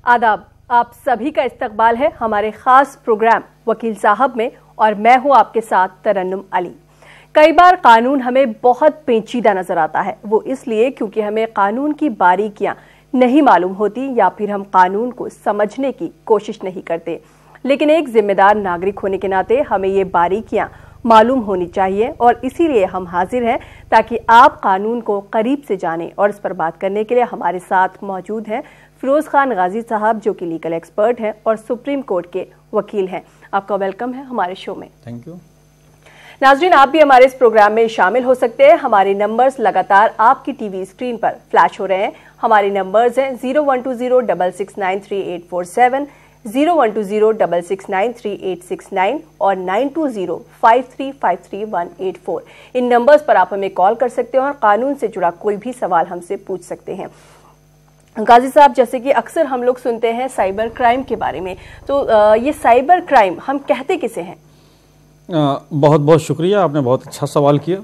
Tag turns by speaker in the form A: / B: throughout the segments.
A: आदाब, आप सभी का इस्तकबाल है हमारे खास प्रोग्राम वकील साहब में और मैं हूं आपके साथ तरन्नुम अली। कई बार कानून हमें बहुत पेचीदा नजर आता है, वो इसलिए क्योंकि हमें कानून की बारीकियां नहीं मालूम होती या फिर हम कानून को समझने की कोशिश नहीं करते। लेकिन एक जिम्मेदार नागरिक होने के नाते हमें ये बारीकियां मालूम होनी चाहिए और इसीलिए हम हाजिर हैं ताकि आप कानून को करीब से जानें। और इस पर बात करने के लिए हमारे साथ मौजूद हैं फिरोज खान गाजी साहब, जो कि लीगल एक्सपर्ट हैं और सुप्रीम कोर्ट के वकील हैं। आपका वेलकम है हमारे शो में।
B: Thank you.
A: नाजरीन, आप भी हमारे इस प्रोग्राम में शामिल हो सकते हैं। हमारे नंबर्स लगातार आपकी टीवी स्क्रीन पर फ्लैश हो रहे हैं। हमारे नंबर्स हैं 012066938847, 012066938869 और 9205353184। इन नंबर्स पर आप हमें कॉल कर सकते हैं और कानून से जुड़ा कोई भी सवाल हमसे पूछ सकते हैं। गाजी साहब, जैसे कि अक्सर हम लोग सुनते हैं साइबर क्राइम के बारे में, तो ये साइबर क्राइम हम कहते किसे हैं?
B: बहुत बहुत शुक्रिया, आपने बहुत अच्छा सवाल किया।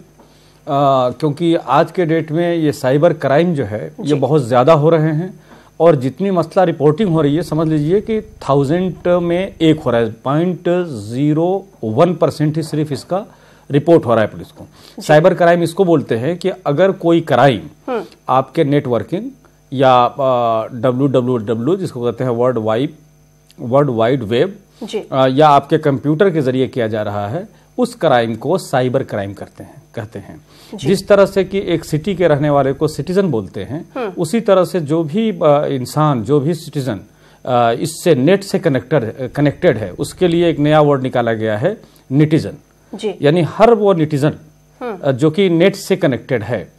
B: क्योंकि आज के डेट में ये साइबर क्राइम जो है ये बहुत ज़्यादा हो रहे हैं और जितनी मसला रिपोर्टिंग हो रही है, समझ लीजिए कि 1000 में एक हो रहा है, 0.01% ही सिर्फ इसका रिपोर्ट हो रहा है पुलिस को। साइबर क्राइम इसको बोलते हैं कि अगर कोई क्राइम आपके नेटवर्किंग या www जिसको कहते हैं वर्ल्ड वाइड वेब या आपके कंप्यूटर के जरिए किया जा रहा है, उस क्राइम को साइबर क्राइम कहते हैं। जिस तरह से कि एक सिटी के रहने वाले को सिटीजन बोलते हैं, उसी तरह से जो भी इंसान, जो भी सिटीजन इससे नेट से कनेक्टेड है, उसके लिए एक नया वर्ड निकाला गया है, निटिजन। यानी हर वो निटिजन जो कि नेट से कनेक्टेड है,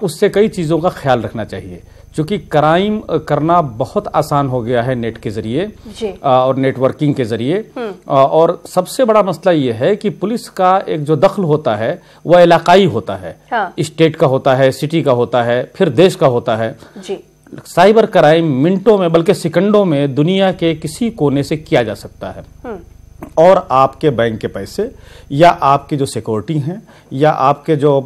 B: उससे कई चीजों का ख्याल रखना चाहिए। क्योंकि क्राइम करना बहुत आसान हो गया है नेट के जरिए और नेटवर्किंग के जरिए। और सबसे बड़ा मसला ये है कि पुलिस का एक जो दखल होता है वह इलाकाई होता है, स्टेट का होता है, सिटी का होता है, फिर देश का होता है। साइबर क्राइम मिनटों में बल्कि सेकंडों में दुनिया के किसी कोने से किया जा सकता है और आपके बैंक के पैसे या आपकी जो सिक्योरिटी हैं या आपके जो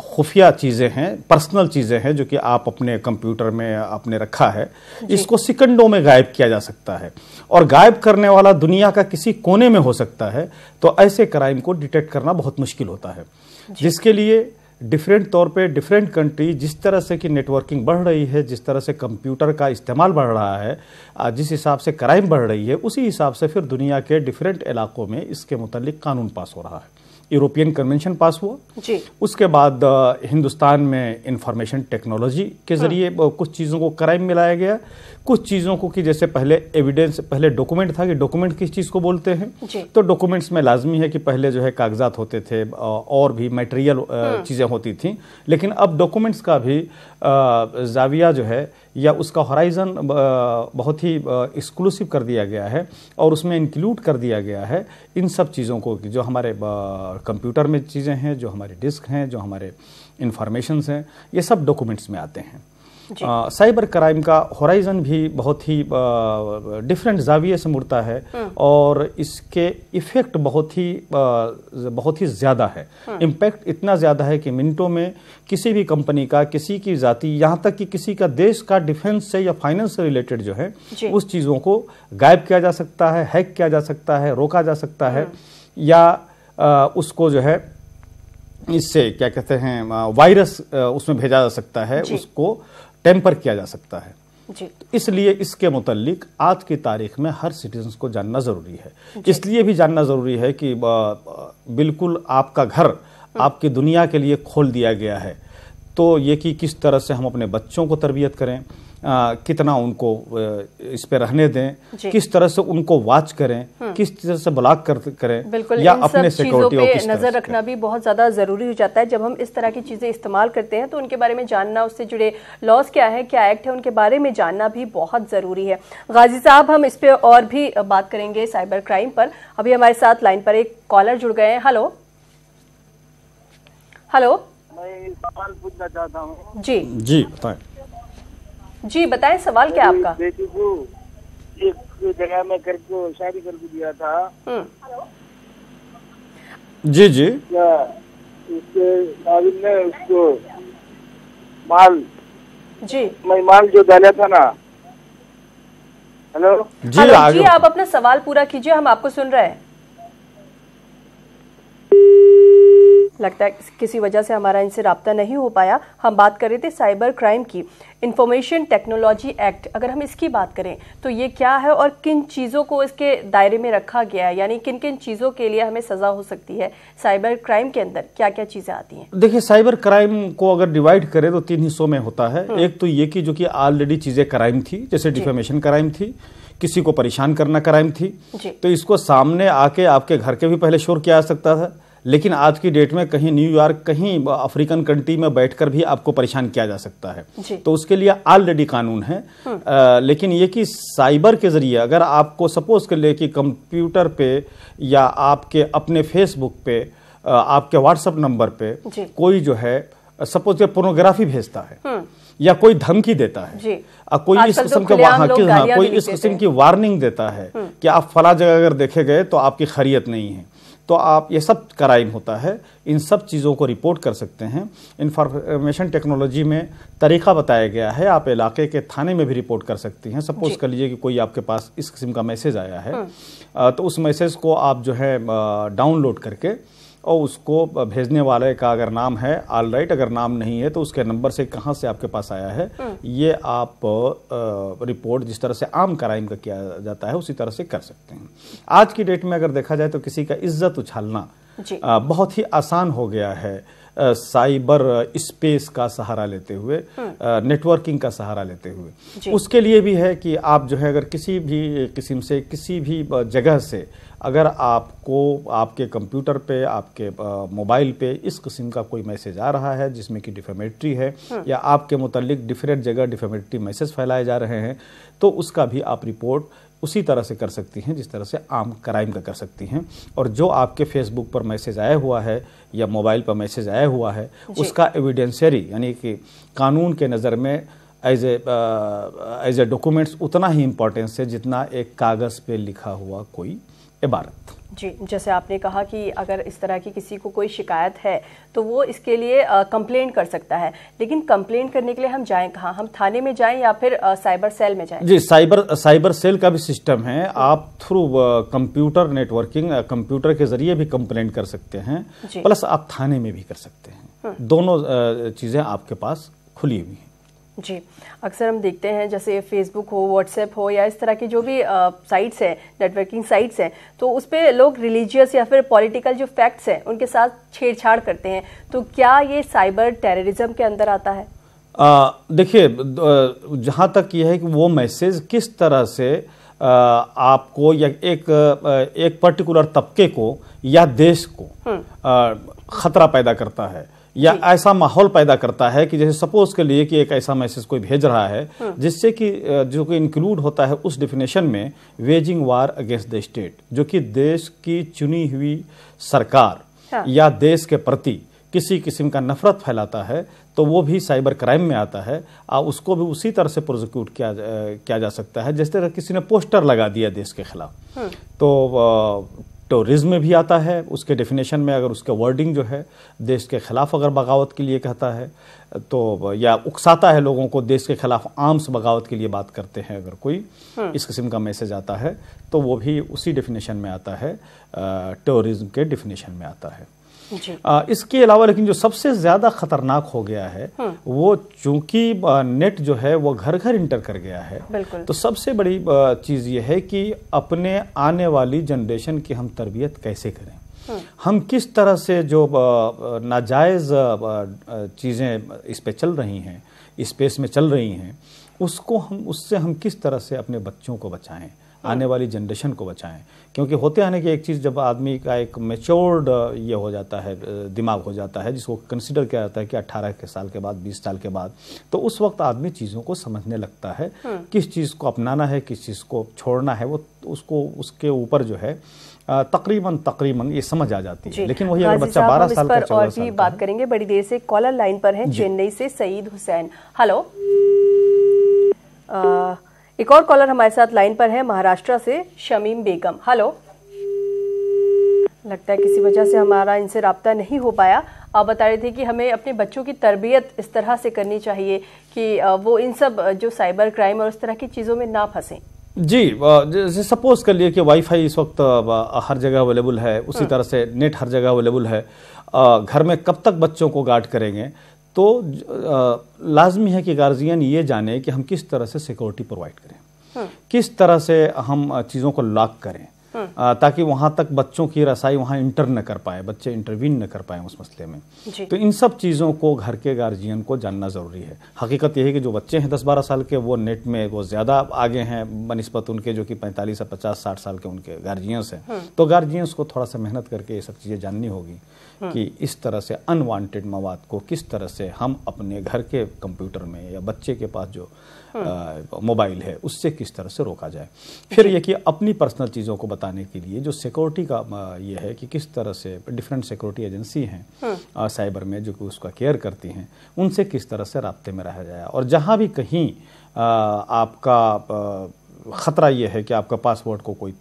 B: खुफिया चीज़ें हैं, पर्सनल चीज़ें हैं जो कि आप अपने कंप्यूटर में आपने रखा है, इसको सेकंडों में गायब किया जा सकता है और गायब करने वाला दुनिया का किसी कोने में हो सकता है। तो ऐसे क्राइम को डिटेक्ट करना बहुत मुश्किल होता है, जिसके लिए डिफरेंट तौर पे डिफरेंट कंट्री जिस तरह से कि नेटवर्किंग बढ़ रही है, जिस तरह से कंप्यूटर का इस्तेमाल बढ़ रहा है, जिस हिसाब से क्राइम बढ़ रही है, उसी हिसाब से फिर दुनिया के डिफरेंट इलाकों में इसके मुतालिक कानून पास हो रहा है। यूरोपियन कन्वेंशन पास हुआ जी। उसके बाद हिंदुस्तान में इंफॉर्मेशन टेक्नोलॉजी के जरिए कुछ चीज़ों को क्राइम में लाया गया, कुछ चीज़ों को कि जैसे पहले एविडेंस, पहले डॉक्यूमेंट था कि डॉक्यूमेंट किस चीज़ को बोलते हैं, तो डॉक्यूमेंट्स में लाजमी है कि पहले जो है कागजात होते थे और भी मटेरियल चीज़ें होती थी, लेकिन अब डॉक्यूमेंट्स का भी जाविया जो है या उसका होराइजन बहुत ही एक्सक्लूसिव कर दिया गया है और उसमें इंक्लूड कर दिया गया है इन सब चीज़ों को, जो हमारे कंप्यूटर में चीज़ें हैं, जो हमारे डिस्क हैं, जो हमारे इंफॉर्मेशंस हैं, ये सब डॉक्यूमेंट्स में आते हैं। साइबर क्राइम का होराइजन भी बहुत ही डिफरेंट जाविये से मुड़ता है और इसके इफेक्ट बहुत ही ज़्यादा है। इम्पैक्ट इतना ज़्यादा है कि मिनटों में किसी भी कंपनी का, किसी की जाति, यहाँ तक कि किसी का देश का डिफेंस से या फाइनेंस से रिलेटेड जो है उस चीज़ों को गायब किया जा सकता है, हैक किया जा सकता है, रोका जा सकता है या उसको जो है इससे क्या कहते हैं वायरस उसमें भेजा जा सकता है, उसको टेम्पर किया जा सकता है जी। इसलिए इसके मुतालिक आज की तारीख में हर सिटीजन को जानना जरूरी है। इसलिए भी जानना जरूरी है कि बिल्कुल आपका घर आपकी दुनिया के लिए खोल दिया गया है, तो ये कि किस तरह से हम अपने बच्चों को तरबियत करें, कितना उनको इस पे रहने दें, किस तरह से उनको वॉच करें, किस तरह से ब्लॉक करें या अपने सिक्योरिटी पे
A: नजर रखना भी बहुत ज्यादा जरूरी हो जाता है। जब हम इस तरह की चीजें इस्तेमाल करते हैं तो उनके बारे में जानना, उससे जुड़े लॉज क्या है, क्या एक्ट है, उनके बारे में जानना भी बहुत जरूरी है। गाजी साहब, हम इस पे और भी बात करेंगे साइबर क्राइम पर। अभी हमारे साथ लाइन पर एक कॉलर जुड़ गए हैं। हेलो हेलो,
C: मैं सवाल पूछना चाहता हूँ।
A: जी
B: जी बताएं।
A: जी बताएं, सवाल क्या आपका?
C: बेटी को एक जगह में करके शादी करके दिया था।
B: जी जी।
C: क्या उसके नाजिम ने उसको माल
A: जी
C: मैं माल जो डाला था ना, हेलो
B: जी
A: हेलो
B: आगे
A: जी, आप अपना सवाल पूरा कीजिए, हम आपको सुन रहे हैं। लगता है किसी वजह से हमारा इनसे राब्ता नहीं हो पाया। हम बात कर रहे थे साइबर क्राइम की। इंफॉर्मेशन टेक्नोलॉजी एक्ट, अगर हम इसकी बात करें तो ये क्या है और किन चीज़ों को इसके दायरे में रखा गया है, यानी किन किन चीज़ों के लिए हमें सजा हो सकती है? साइबर क्राइम के अंदर क्या क्या चीज़ें आती हैं?
B: देखिए, साइबर क्राइम को अगर डिवाइड करें तो 3 हिस्सों में होता है। एक तो ये कि जो कि ऑलरेडी चीजें क्राइम थी, जैसे डिफेमेशन क्राइम थी, किसी को परेशान करना क्राइम थी, तो इसको सामने आके आपके घर के भी पहले शोर किया जा सकता था। लेकिन आज की डेट में कहीं न्यूयॉर्क, कहीं अफ्रीकन कंट्री में बैठकर भी आपको परेशान किया जा सकता है। तो उसके लिए ऑलरेडी कानून है। लेकिन ये कि साइबर के जरिए अगर आपको सपोज कर ले कि कंप्यूटर पे या आपके अपने फेसबुक पे, आपके व्हाट्सएप नंबर पे कोई जो है सपोज पोर्नोग्राफी भेजता है या कोई धमकी देता है, कोई इस किस्म के कोई इस किस्म की वार्निंग देता है कि आप फला जगह अगर देखे गए तो आपकी खैरियत नहीं है, तो आप ये सब क्राइम होता है। इन सब चीज़ों को रिपोर्ट कर सकते हैं। इंफॉर्मेशन टेक्नोलॉजी में तरीका बताया गया है, आप इलाके के थाने में भी रिपोर्ट कर सकती हैं। सपोज कर लीजिए कि कोई आपके पास इस किस्म का मैसेज आया है, तो उस मैसेज को आप जो है डाउनलोड करके और उसको भेजने वाले का अगर नाम है ऑल राइट, अगर नाम नहीं है तो उसके नंबर से कहाँ से आपके पास आया है, ये आप रिपोर्ट जिस तरह से आम क्राइम का किया जाता है उसी तरह से कर सकते हैं। आज की डेट में अगर देखा जाए तो किसी का इज्जत उछालना बहुत ही आसान हो गया है साइबर स्पेस का सहारा लेते हुए, नेटवर्किंग का सहारा लेते हुए। उसके लिए भी है कि आप जो है अगर किसी भी किस्म से किसी भी जगह से अगर आपको आपके कंप्यूटर पे, आपके मोबाइल पे इस किस्म का कोई मैसेज आ रहा है जिसमें कि डिफेमेटरी है या आपके मुतालिक डिफरेंट जगह डिफेमेटरी मैसेज फैलाए जा रहे हैं, तो उसका भी आप रिपोर्ट उसी तरह से कर सकती हैं जिस तरह से आम क्राइम का कर सकती हैं। और जो आपके फेसबुक पर मैसेज आया हुआ है या मोबाइल पर मैसेज आया हुआ है, उसका एविडेंशियरी यानी कि कानून के नज़र में एज ए डॉक्यूमेंट्स उतना ही इम्पोर्टेंस है जितना एक कागज़ पे लिखा हुआ कोई इबारत।
A: जी, जैसे आपने कहा कि अगर इस तरह की किसी को कोई शिकायत है तो वो इसके लिए कंप्लेंट कर सकता है, लेकिन कंप्लेंट करने के लिए हम जाएं कहाँ? हम थाने में जाएं या फिर साइबर सेल में जाएं?
B: जी, साइबर सेल का भी सिस्टम है। आप थ्रू कंप्यूटर नेटवर्किंग, कंप्यूटर के जरिए भी कंप्लेंट कर सकते हैं, प्लस आप थाने में भी कर सकते हैं। दोनों चीज़ें आपके पास खुली हुई हैं।
A: जी, अक्सर हम देखते हैं जैसे फेसबुक हो, व्हाट्सएप हो या इस तरह की जो भी साइट्स हैं, नेटवर्किंग साइट्स हैं, तो उस पर लोग रिलीजियस या फिर पॉलिटिकल जो फैक्ट्स हैं उनके साथ छेड़छाड़ करते हैं। तो क्या ये साइबर टेररिज्म के अंदर आता है?
B: देखिए, जहाँ तक ये है कि वो मैसेज किस तरह से आपको या एक पर्टिकुलर तबके को या देश को खतरा पैदा करता है या ऐसा माहौल पैदा करता है कि जैसे सपोज के लिए कि एक ऐसा मैसेज कोई भेज रहा है जिससे कि जो कि इंक्लूड होता है उस डिफिनेशन में waging war against the state, जो कि देश की चुनी हुई सरकार या देश के प्रति किसी किस्म का नफरत फैलाता है, तो वो भी साइबर क्राइम में आता है। उसको भी उसी तरह से प्रोसिक्यूट किया जा सकता है जिस तरह किसी ने पोस्टर लगा दिया देश के खिलाफ, तो टेररिज्म में भी आता है उसके डेफिनेशन में। अगर उसके वर्डिंग जो है देश के खिलाफ अगर बगावत के लिए कहता है तो, या उकसाता है लोगों को देश के खिलाफ आर्म्स बगावत के लिए बात करते हैं, अगर कोई इस किस्म का मैसेज आता है तो वो भी उसी डेफिनेशन में आता है, टेररिज्म के डेफिनेशन में आता है। इसके अलावा लेकिन जो सबसे ज्यादा खतरनाक हो गया है वो चूंकि नेट जो है वो घर घर इंटर कर गया है, तो सबसे बड़ी चीज ये है कि अपने आने वाली जनरेशन की हम तरबियत कैसे करें, हम किस तरह से जो नाजायज चीजें इस पे चल रही हैं, स्पेस में चल रही हैं, उससे हम किस तरह से अपने बच्चों को बचाएं, आने वाली जनरेशन को बचाएं। क्योंकि होते आने की एक चीज़, जब आदमी का एक मैच्योर्ड ये हो जाता है, दिमाग हो जाता है जिसको कंसिडर किया जाता है कि 18 के साल के बाद, 20 साल के बाद, तो उस वक्त आदमी चीज़ों को समझने लगता है, किस चीज़ को अपनाना है, किस चीज़ को छोड़ना है, वो उसको उसके ऊपर जो है तकरीबन ये समझ आ जाती है। लेकिन वही अगर बच्चा 12 साल का, 14 साल का,
A: बात करेंगे बड़ी देर से। कॉलर लाइन पर है चेन्नई से सईद हुसैन। हेलो, एक और कॉलर हमारे साथ लाइन पर है महाराष्ट्र से शमीम बेगम। हेलो, लगता है किसी वजह से हमारा इनसे राब्ता नहीं हो पाया। आप बता रहे थे कि हमें अपने बच्चों की तरबियत इस तरह से करनी चाहिए कि वो इन सब जो साइबर क्राइम और उस तरह की चीज़ों में ना फंसें।
B: जी, जैसे सपोज कर लिए कि वाईफाई इस वक्त हर जगह अवेलेबल है, उसी तरह से नेट हर जगह अवेलेबल है। घर में कब तक बच्चों को गार्ड करेंगे, तो लाजमी है कि गार्जियन ये जाने कि हम किस तरह से सिक्योरिटी प्रोवाइड करें, किस तरह से हम चीज़ों को लॉक करें, ताकि वहां तक बच्चों की रसाई वहां इंटर न कर पाए, बच्चे इंटरवीन न कर पाए उस मसले में। तो इन सब चीज़ों को घर के गार्जियन को जानना ज़रूरी है। हकीकत यह है कि जो बच्चे हैं 10-12 साल के, वो नेट में वो ज़्यादा आगे हैं बनिस्बत उनके जो कि 45 से 50-60 साल के उनके गार्जियंस हैं। तो गार्जियंस को थोड़ा सा मेहनत करके ये सब चीज़ें जाननी होगी कि इस तरह से अनवांटेड मवाद को किस तरह से हम अपने घर के कंप्यूटर में या बच्चे के पास जो मोबाइल है उससे किस तरह से रोका जाए। फिर ये कि अपनी पर्सनल चीज़ों को बताने के लिए जो सिक्योरिटी का ये है कि किस तरह से डिफरेंट सिक्योरिटी एजेंसी हैं साइबर में जो कि उसका केयर करती हैं, उनसे किस तरह से राब्ते में रहा जाए। और जहाँ भी कहीं आपका खतरा यह है कि आपका पासवर्ड को कोई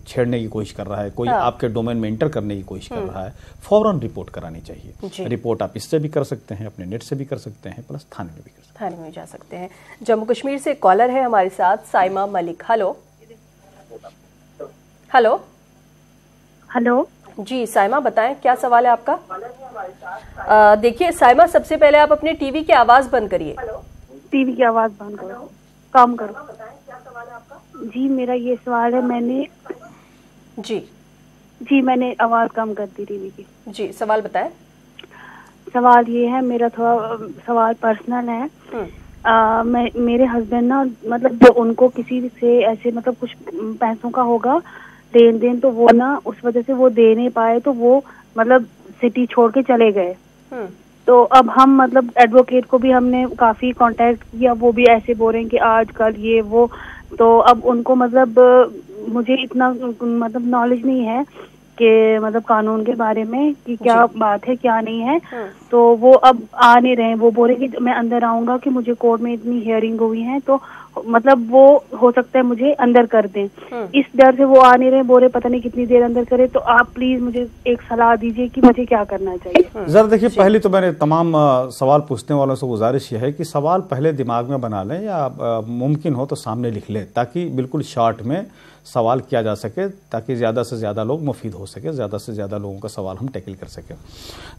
B: छेड़ने की कोशिश कर रहा है, कोई आपके डोमेन में एंटर करने की कोशिश कर रहा है, फौरन रिपोर्ट करानी चाहिए। रिपोर्ट आप इससे भी कर सकते हैं, अपने नेट से भी कर सकते हैं, प्लस थाने में भी कर सकते हैं,
A: थाने में जा सकते हैं। जम्मू कश्मीर से कॉलर है हमारे साथ Saima Malik. Hello hello
D: hello
A: ji Saima, बताएं क्या सवाल है आपका। देखिए साइमा, सबसे पहले आप अपने टीवी की आवाज बंद करिए।
D: टीवी की आवाज बंद करो, काम करो। जी मेरा ये सवाल है, मैंने आवाज कम कर दी टीवी की।
A: जी सवाल बताएं।
D: सवाल ये है, मेरा थोड़ा सवाल पर्सनल है। मेरे हस्बैंड ना, मतलब जो उनको किसी से ऐसे मतलब कुछ पैसों का होगा लेन देन, तो वो ना उस वजह से वो दे नहीं पाए, तो वो मतलब सिटी छोड़ के चले गए। तो अब हम मतलब एडवोकेट को भी हमने काफी कांटेक्ट किया, वो भी ऐसे बोल रहे हैं कि आजकल ये वो। तो अब उनको मतलब मुझे इतना मतलब नॉलेज नहीं है कि मतलब कानून के बारे में कि क्या बात है क्या नहीं है। तो वो अब आ नहीं रहे हैं, वो बोल रहे कि मैं अंदर आऊंगा कि मुझे कोर्ट में इतनी हियरिंग हुई है, तो मतलब वो हो सकता है मुझे अंदर कर दें। इस डर से वो आ नहीं रहे, बोल रहे पता नहीं कितनी देर अंदर करे। तो आप प्लीज मुझे एक सलाह दीजिए कि मुझे क्या करना चाहिए।
B: जरा देखिए, पहले तो मैंने तमाम सवाल पूछने वालों से गुजारिश यह है कि सवाल पहले दिमाग में बना लें या मुमकिन हो तो सामने लिख लें, ताकि बिल्कुल शॉर्ट में सवाल किया जा सके, ताकि ज़्यादा से ज़्यादा लोग मुफीद हो सके, ज़्यादा से ज़्यादा लोगों का सवाल हम टैकल कर सकें।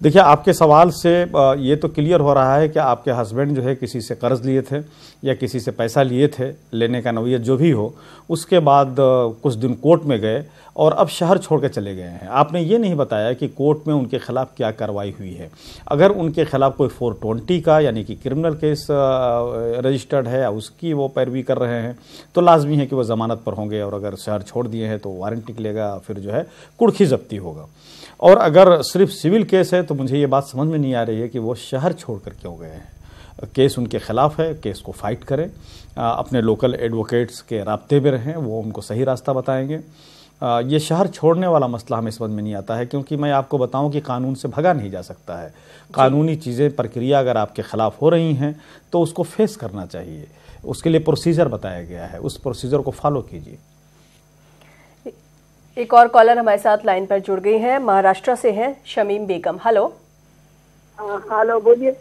B: देखिए, आपके सवाल से ये तो क्लियर हो रहा है कि आपके हस्बैंड जो है किसी से कर्ज लिए थे या किसी से पैसा लिए थे, लेने का नौयत जो भी हो, उसके बाद कुछ दिन कोर्ट में गए और अब शहर छोड़ के चले गए हैं। आपने ये नहीं बताया कि कोर्ट में उनके खिलाफ क्या कार्रवाई हुई है। अगर उनके खिलाफ कोई 420 का यानी कि क्रिमिनल केस रजिस्टर्ड है या उसकी वो पैरवी कर रहे हैं, तो लाजमी है कि वो जमानत पर होंगे, और अगर शहर छोड़ दिए हैं तो वारंट निकलेगा, फिर जो है कुर्खी जब्ती होगा। और अगर सिर्फ सिविल केस है तो मुझे ये बात समझ में नहीं आ रही है कि वो शहर छोड़कर क्यों गए हैं। केस उनके खिलाफ है, केस को फाइट करें, अपने लोकल एडवोकेट्स के राब्ते में रहें, वो उनको सही रास्ता बताएंगे। ये शहर छोड़ने वाला मसला हमें समझ में नहीं आता है, क्योंकि मैं आपको बताऊं कि कानून से भगा नहीं जा सकता है। कानूनी चीज़ें, प्रक्रिया अगर आपके खिलाफ हो रही हैं तो उसको फेस करना चाहिए, उसके लिए प्रोसीजर बताया गया है, उस प्रोसीजर को फॉलो कीजिए।
A: एक और कॉलर हमारे साथ लाइन पर जुड़ गई हैं, महाराष्ट्र से हैं शमीम बेगम। हेलो
C: हेलो, बोलिए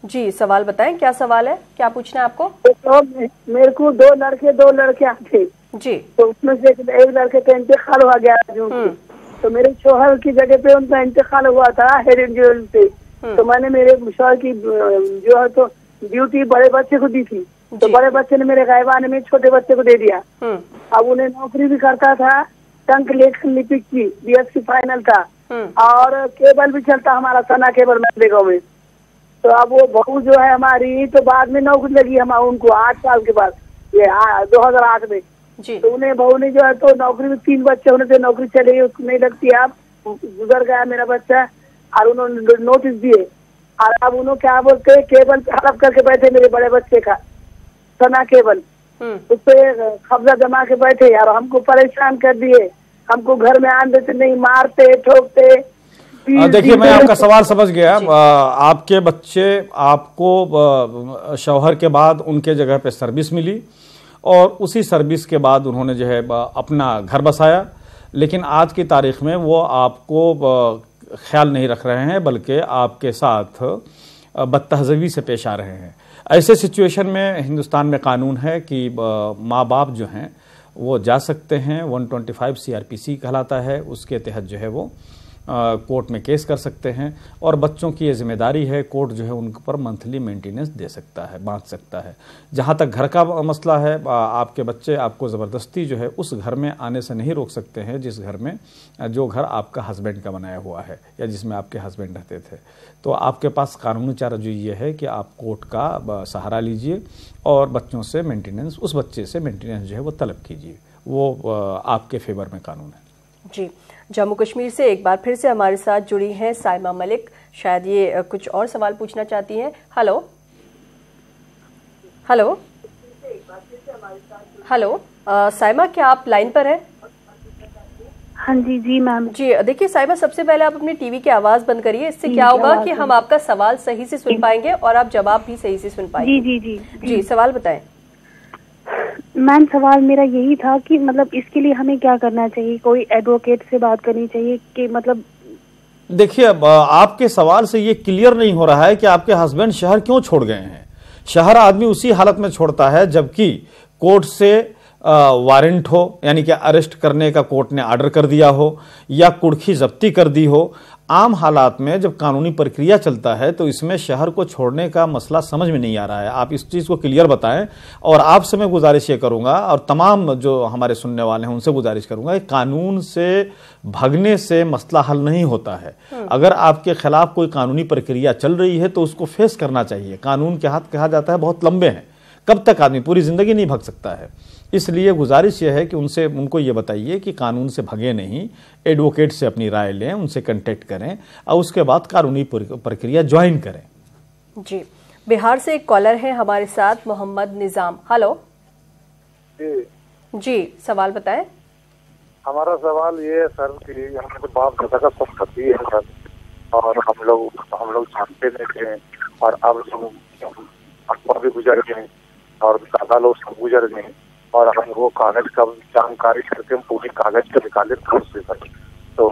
A: जी, सवाल बताएं, क्या सवाल है, क्या पूछना है आपको।
C: तो मेरे को 2 लड़के 2 लड़कियां थे
A: जी।
C: तो उसमें से एक लड़के का इंतकाल हो गया जो तो मेरे शोहर की जगह पे उनका इंतकाल हुआ था हेड इंश्योरेंस से। तो मैंने मेरे शोहर की जो है तो ड्यूटी बड़े बच्चे को दी थी, तो बड़े बच्चे ने मेरे गायबान में छोटे बच्चे को दे दिया। अब उन्हें नौकरी भी करता था, टंक लेखन लिपिक की BSc फाइनल था, और केबल भी चलता हमारा सना केबल गाँव में। तो अब वो बहू जो है हमारी, तो बाद में नौकरी लगी हमारा उनको 8 साल के बाद, ये 2008 में। तो उन्हें बहू ने जो है तो नौकरी में 3 बच्चे होने से नौकरी चले गई, उसको नहीं लगती। अब गुजर गया मेरा बच्चा, और उन्होंने नोटिस दिए, और अब उन्होंने क्या बोलते केबल पे हड़प करके बैठे मेरे बड़े बच्चे का सना केबल, उस पे कब्जा जमा के बैठे यार, हमको परेशान कर दिए, हमको घर में आने देते नहीं, मारते ठोकते।
B: देखिए, मैं आपका सवाल समझ गया। आपके बच्चे आपको शौहर के बाद उनके जगह पे सर्विस मिली, और उसी सर्विस के बाद उन्होंने जो है अपना घर बसाया, लेकिन आज की तारीख में वो आपको ख्याल नहीं रख रहे हैं, बल्कि आपके साथ बदतहज़ीबी से पेश आ रहे हैं। ऐसे सिचुएशन में हिंदुस्तान में कानून है कि माँ बाप जो हैं वो जा सकते हैं। 125 CRPC कहलाता है, उसके तहत जो है वो कोर्ट में केस कर सकते हैं। और बच्चों की ये जिम्मेदारी है, कोर्ट जो है उन पर मंथली मेंटेनेंस दे सकता है, बांध सकता है। जहाँ तक घर का मसला है, आपके बच्चे आपको ज़बरदस्ती जो है उस घर में आने से नहीं रोक सकते हैं जिस घर में जो घर आपका हस्बैंड का बनाया हुआ है या जिसमें आपके हस्बैंड रहते थे। तो आपके पास कानूनी चारा जो ये है कि आप कोर्ट का सहारा लीजिए और बच्चों से मेंटेनेंस, उस बच्चे से मेंटेनेंस जो है वो तलब कीजिए। वो आपके फेवर में कानून है।
A: जी, जम्मू कश्मीर से एक बार फिर से हमारे साथ जुड़ी हैं साइमा मलिक। शायद ये कुछ और सवाल पूछना चाहती हैं। हेलो हेलो हेलो, साइमा क्या आप लाइन पर हैं?
D: हाँ जी जी मैम।
A: जी देखिए साइमा, सबसे पहले आप अपनी टीवी की आवाज बंद करिए। इससे क्या होगा कि हम आपका सवाल सही से सुन पाएंगे और आप जवाब भी सही से सुन पाएंगे।
D: जी जी जी
A: जी, सवाल बताएं।
D: मैम, सवाल मेरा यही था कि मतलब इसके लिए हमें क्या करना चाहिए? कोई एडवोकेट से बात करनी चाहिए कि मतलब?
B: देखिए, आपके सवाल से ये क्लियर नहीं हो रहा है कि आपके हस्बैंड शहर क्यों छोड़ गए हैं। शहर आदमी उसी हालत में छोड़ता है जबकि कोर्ट से वारंट हो, यानी कि अरेस्ट करने का कोर्ट ने आर्डर कर दिया हो या कुर्की जब्ती कर दी हो। आम हालात में जब कानूनी प्रक्रिया चलता है तो इसमें शहर को छोड़ने का मसला समझ में नहीं आ रहा है। आप इस चीज़ को क्लियर बताएं। और आपसे मैं गुजारिश ये करूंगा और तमाम जो हमारे सुनने वाले हैं उनसे गुजारिश करूंगा कि कानून से भागने से मसला हल नहीं होता है। अगर आपके खिलाफ कोई कानूनी प्रक्रिया चल रही है तो उसको फेस करना चाहिए। कानून के हाथ कहा जाता है बहुत लंबे हैं, कब तक आदमी पूरी जिंदगी नहीं भाग सकता है। इसलिए गुजारिश यह है कि उनको ये बताइए कि कानून से भगे नहीं, एडवोकेट से अपनी राय लें, उनसे कांटेक्ट करें और उसके बाद कानूनी प्रक्रिया ज्वाइन करें।
A: जी, बिहार से एक कॉलर है हमारे साथ, मोहम्मद निजाम। हेलो जी, सवाल बताएं।
E: हमारा सवाल ये है सर कि हमें तो बाप दादा का सब पति है सर, और हम लोग जानते नहीं थे, और अब अब्बा भी गुजर गए और दादा लोग सब गुजर गए, और हम वो कागज का जानकारी करके हम पूरी कागज को निकाले से सर। तो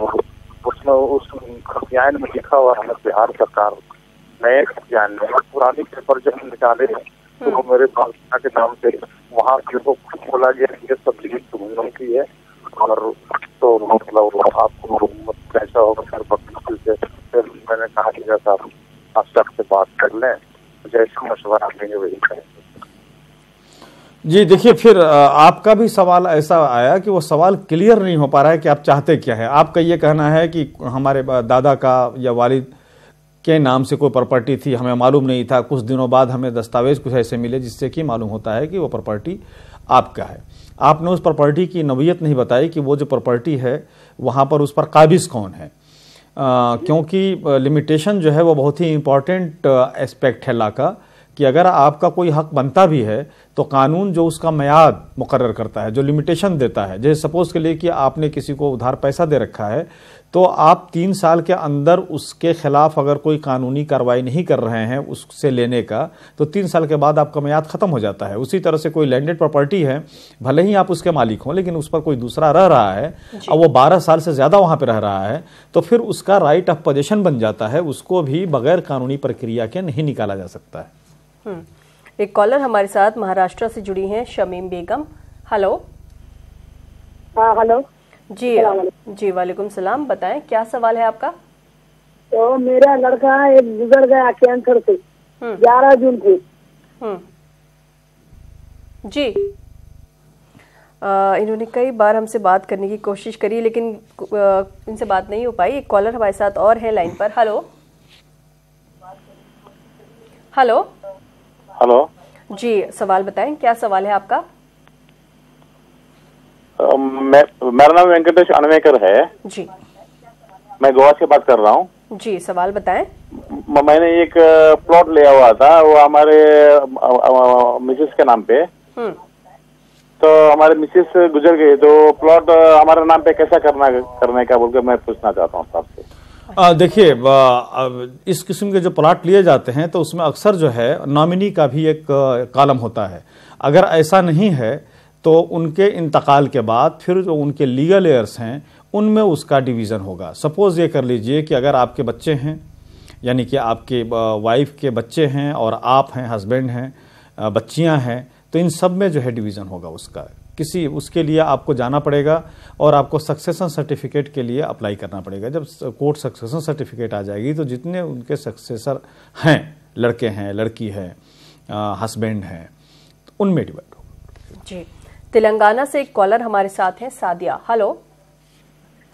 E: उसमें उस खतियान में लिखा हुआ है बिहार सरकार नए खतियान में, पुरानी पेपर जो हम निकाले हैं तो वो मेरे बाप के नाम से वहाँ खोला गया, ये सब चीजें की है। और तो मतलब आपको कैसा होगा सर वकील से? फिर मैंने कहा कि जैसा आप सबसे बात कर लें, जैसा मशवरा देंगे वही करेंगे।
B: जी देखिए, फिर आपका भी सवाल ऐसा आया कि वो सवाल क्लियर नहीं हो पा रहा है कि आप चाहते क्या है। आपका ये कहना है कि हमारे दादा का या वालिद के नाम से कोई प्रॉपर्टी थी, हमें मालूम नहीं था, कुछ दिनों बाद हमें दस्तावेज कुछ ऐसे मिले जिससे कि मालूम होता है कि वो प्रॉपर्टी आपका है। आपने उस प्रॉपर्टी की नौइयत नहीं बताई कि वो जो प्रॉपर्टी है वहाँ पर उस पर काबिज कौन है, क्योंकि लिमिटेशन जो है वो बहुत ही इम्पॉर्टेंट एस्पेक्ट है लॉ का, कि अगर आपका कोई हक बनता भी है तो कानून जो उसका मियाद मुकर्रर करता है, जो लिमिटेशन देता है, जैसे सपोज के लिए कि आपने किसी को उधार पैसा दे रखा है तो आप 3 साल के अंदर उसके खिलाफ अगर कोई कानूनी कार्रवाई नहीं कर रहे हैं उससे लेने का, तो 3 साल के बाद आपका मियाद खत्म हो जाता है। उसी तरह से कोई लैंडेड प्रॉपर्टी है, भले ही आप उसके मालिक हों, लेकिन उस पर कोई दूसरा रह रहा है और वो 12 साल से ज्यादा वहां पर रह रहा है, तो फिर उसका राइट ऑफ पोजेशन बन जाता है, उसको भी बगैर कानूनी प्रक्रिया के नहीं निकाला जा सकता है।
A: एक कॉलर हमारे साथ महाराष्ट्र से जुड़ी हैं, शमीम बेगम। हेलो।
C: हाँ हेलो
A: जी जी, वालेकुम सलाम। बताएं क्या सवाल है आपका?
C: तो मेरा लड़का एक गुजर गया कैंसर से 11 जून को।
A: जी, इन्होंने कई बार हमसे बात करने की कोशिश करी लेकिन इनसे बात नहीं हो पाई। एक कॉलर हमारे साथ और है लाइन पर। हेलो हेलो
E: हेलो
A: जी, सवाल बताएं, क्या सवाल है आपका?
E: मेरा नाम वेंकटेश अनवेकर है
A: जी।
E: मैं गोवा से बात कर रहा हूँ
A: जी, सवाल बताएं।
E: मैंने एक प्लॉट लिया हुआ था, वो हमारे मिसेस के नाम पे, तो हमारे मिसेस गुजर गई, तो प्लॉट हमारे नाम पे कैसा करने का बोल के मैं पूछना चाहता हूँ आपसे।
B: देखिए, इस किस्म के जो प्लाट लिए जाते हैं तो उसमें अक्सर जो है नॉमिनी का भी एक कॉलम होता है। अगर ऐसा नहीं है तो उनके इंतकाल के बाद फिर जो उनके लीगल एयर्स हैं उनमें उसका डिवीज़न होगा। सपोज ये कर लीजिए कि अगर आपके बच्चे हैं, यानी कि आपके वाइफ के बच्चे हैं और आप हैं, हस्बैंड हैं, बच्चियां हैं, तो इन सब में जो है डिवीज़न होगा उसका। किसी उसके लिए आपको जाना पड़ेगा और आपको सक्सेशन सर्टिफिकेट के लिए अप्लाई करना पड़ेगा। जब कोर्ट सक्सेशन सर्टिफिकेट आ जाएगी तो जितने उनके सक्सेसर हैं, लड़के हैं, लड़की है, हस्बैंड हैं, उनमें डिवाइड होगा।
A: जी, तेलंगाना से एक कॉलर हमारे साथ हैं, सादिया। हेलो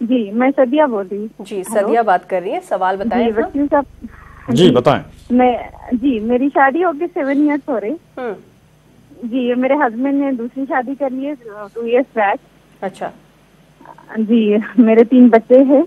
F: जी, मैं सदिया बोल रही हूँ।
A: जी, सदिया बात कर रही है, सवाल बताएं।
F: जी वकील साहब,
B: जी बताएं।
F: मेरी शादी हो गई 7 इयर्स हो रहे। जी, मेरे हस्बैंड ने दूसरी शादी कर ली है 2 इयर्स बैक।
A: अच्छा
F: जी, मेरे 3 बच्चे हैं।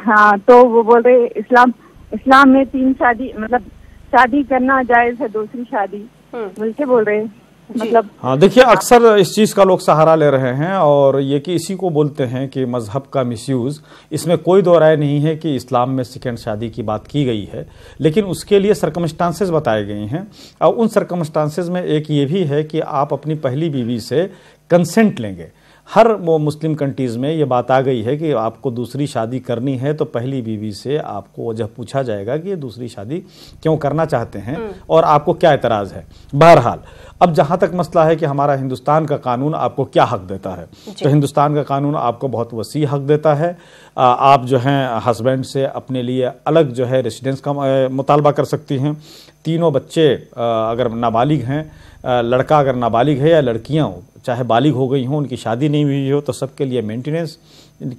F: हाँ, तो वो बोल रहे इस्लाम में 3 शादी मतलब शादी करना जायज है, दूसरी शादी बोल के बोल रहे मतलब।
B: हाँ देखिए, अक्सर इस चीज का लोग सहारा ले रहे हैं और ये कि इसी को बोलते हैं कि मजहब का मिसयूज। इसमें कोई दो राय नहीं है कि इस्लाम में सेकंड शादी की बात की गई है, लेकिन उसके लिए सर्कमस्टांसेस बताए गए हैं और उन सर्कमस्टांसेस में एक ये भी है कि आप अपनी पहली बीवी से कंसेंट लेंगे। हर वो मुस्लिम कंट्रीज में ये बात आ गई है कि आपको दूसरी शादी करनी है तो पहली बीवी से आपको वजह पूछा जाएगा कि ये दूसरी शादी क्यों करना चाहते हैं और आपको क्या एतराज़ है। बहरहाल, अब जहाँ तक मसला है कि हमारा हिंदुस्तान का कानून आपको क्या हक देता है, तो हिंदुस्तान का कानून आपको बहुत वसी हक देता है। आप जो हैं हस्बैंड से अपने लिए अलग जो है रेसिडेंस का मुतालबा कर सकती हैं। तीनों बच्चे अगर नाबालिग हैं, लड़का अगर नाबालिग है या लड़कियां चाहे बालिग हो गई हों, उनकी शादी नहीं हुई हो, तो सबके लिए मेंटेनेंस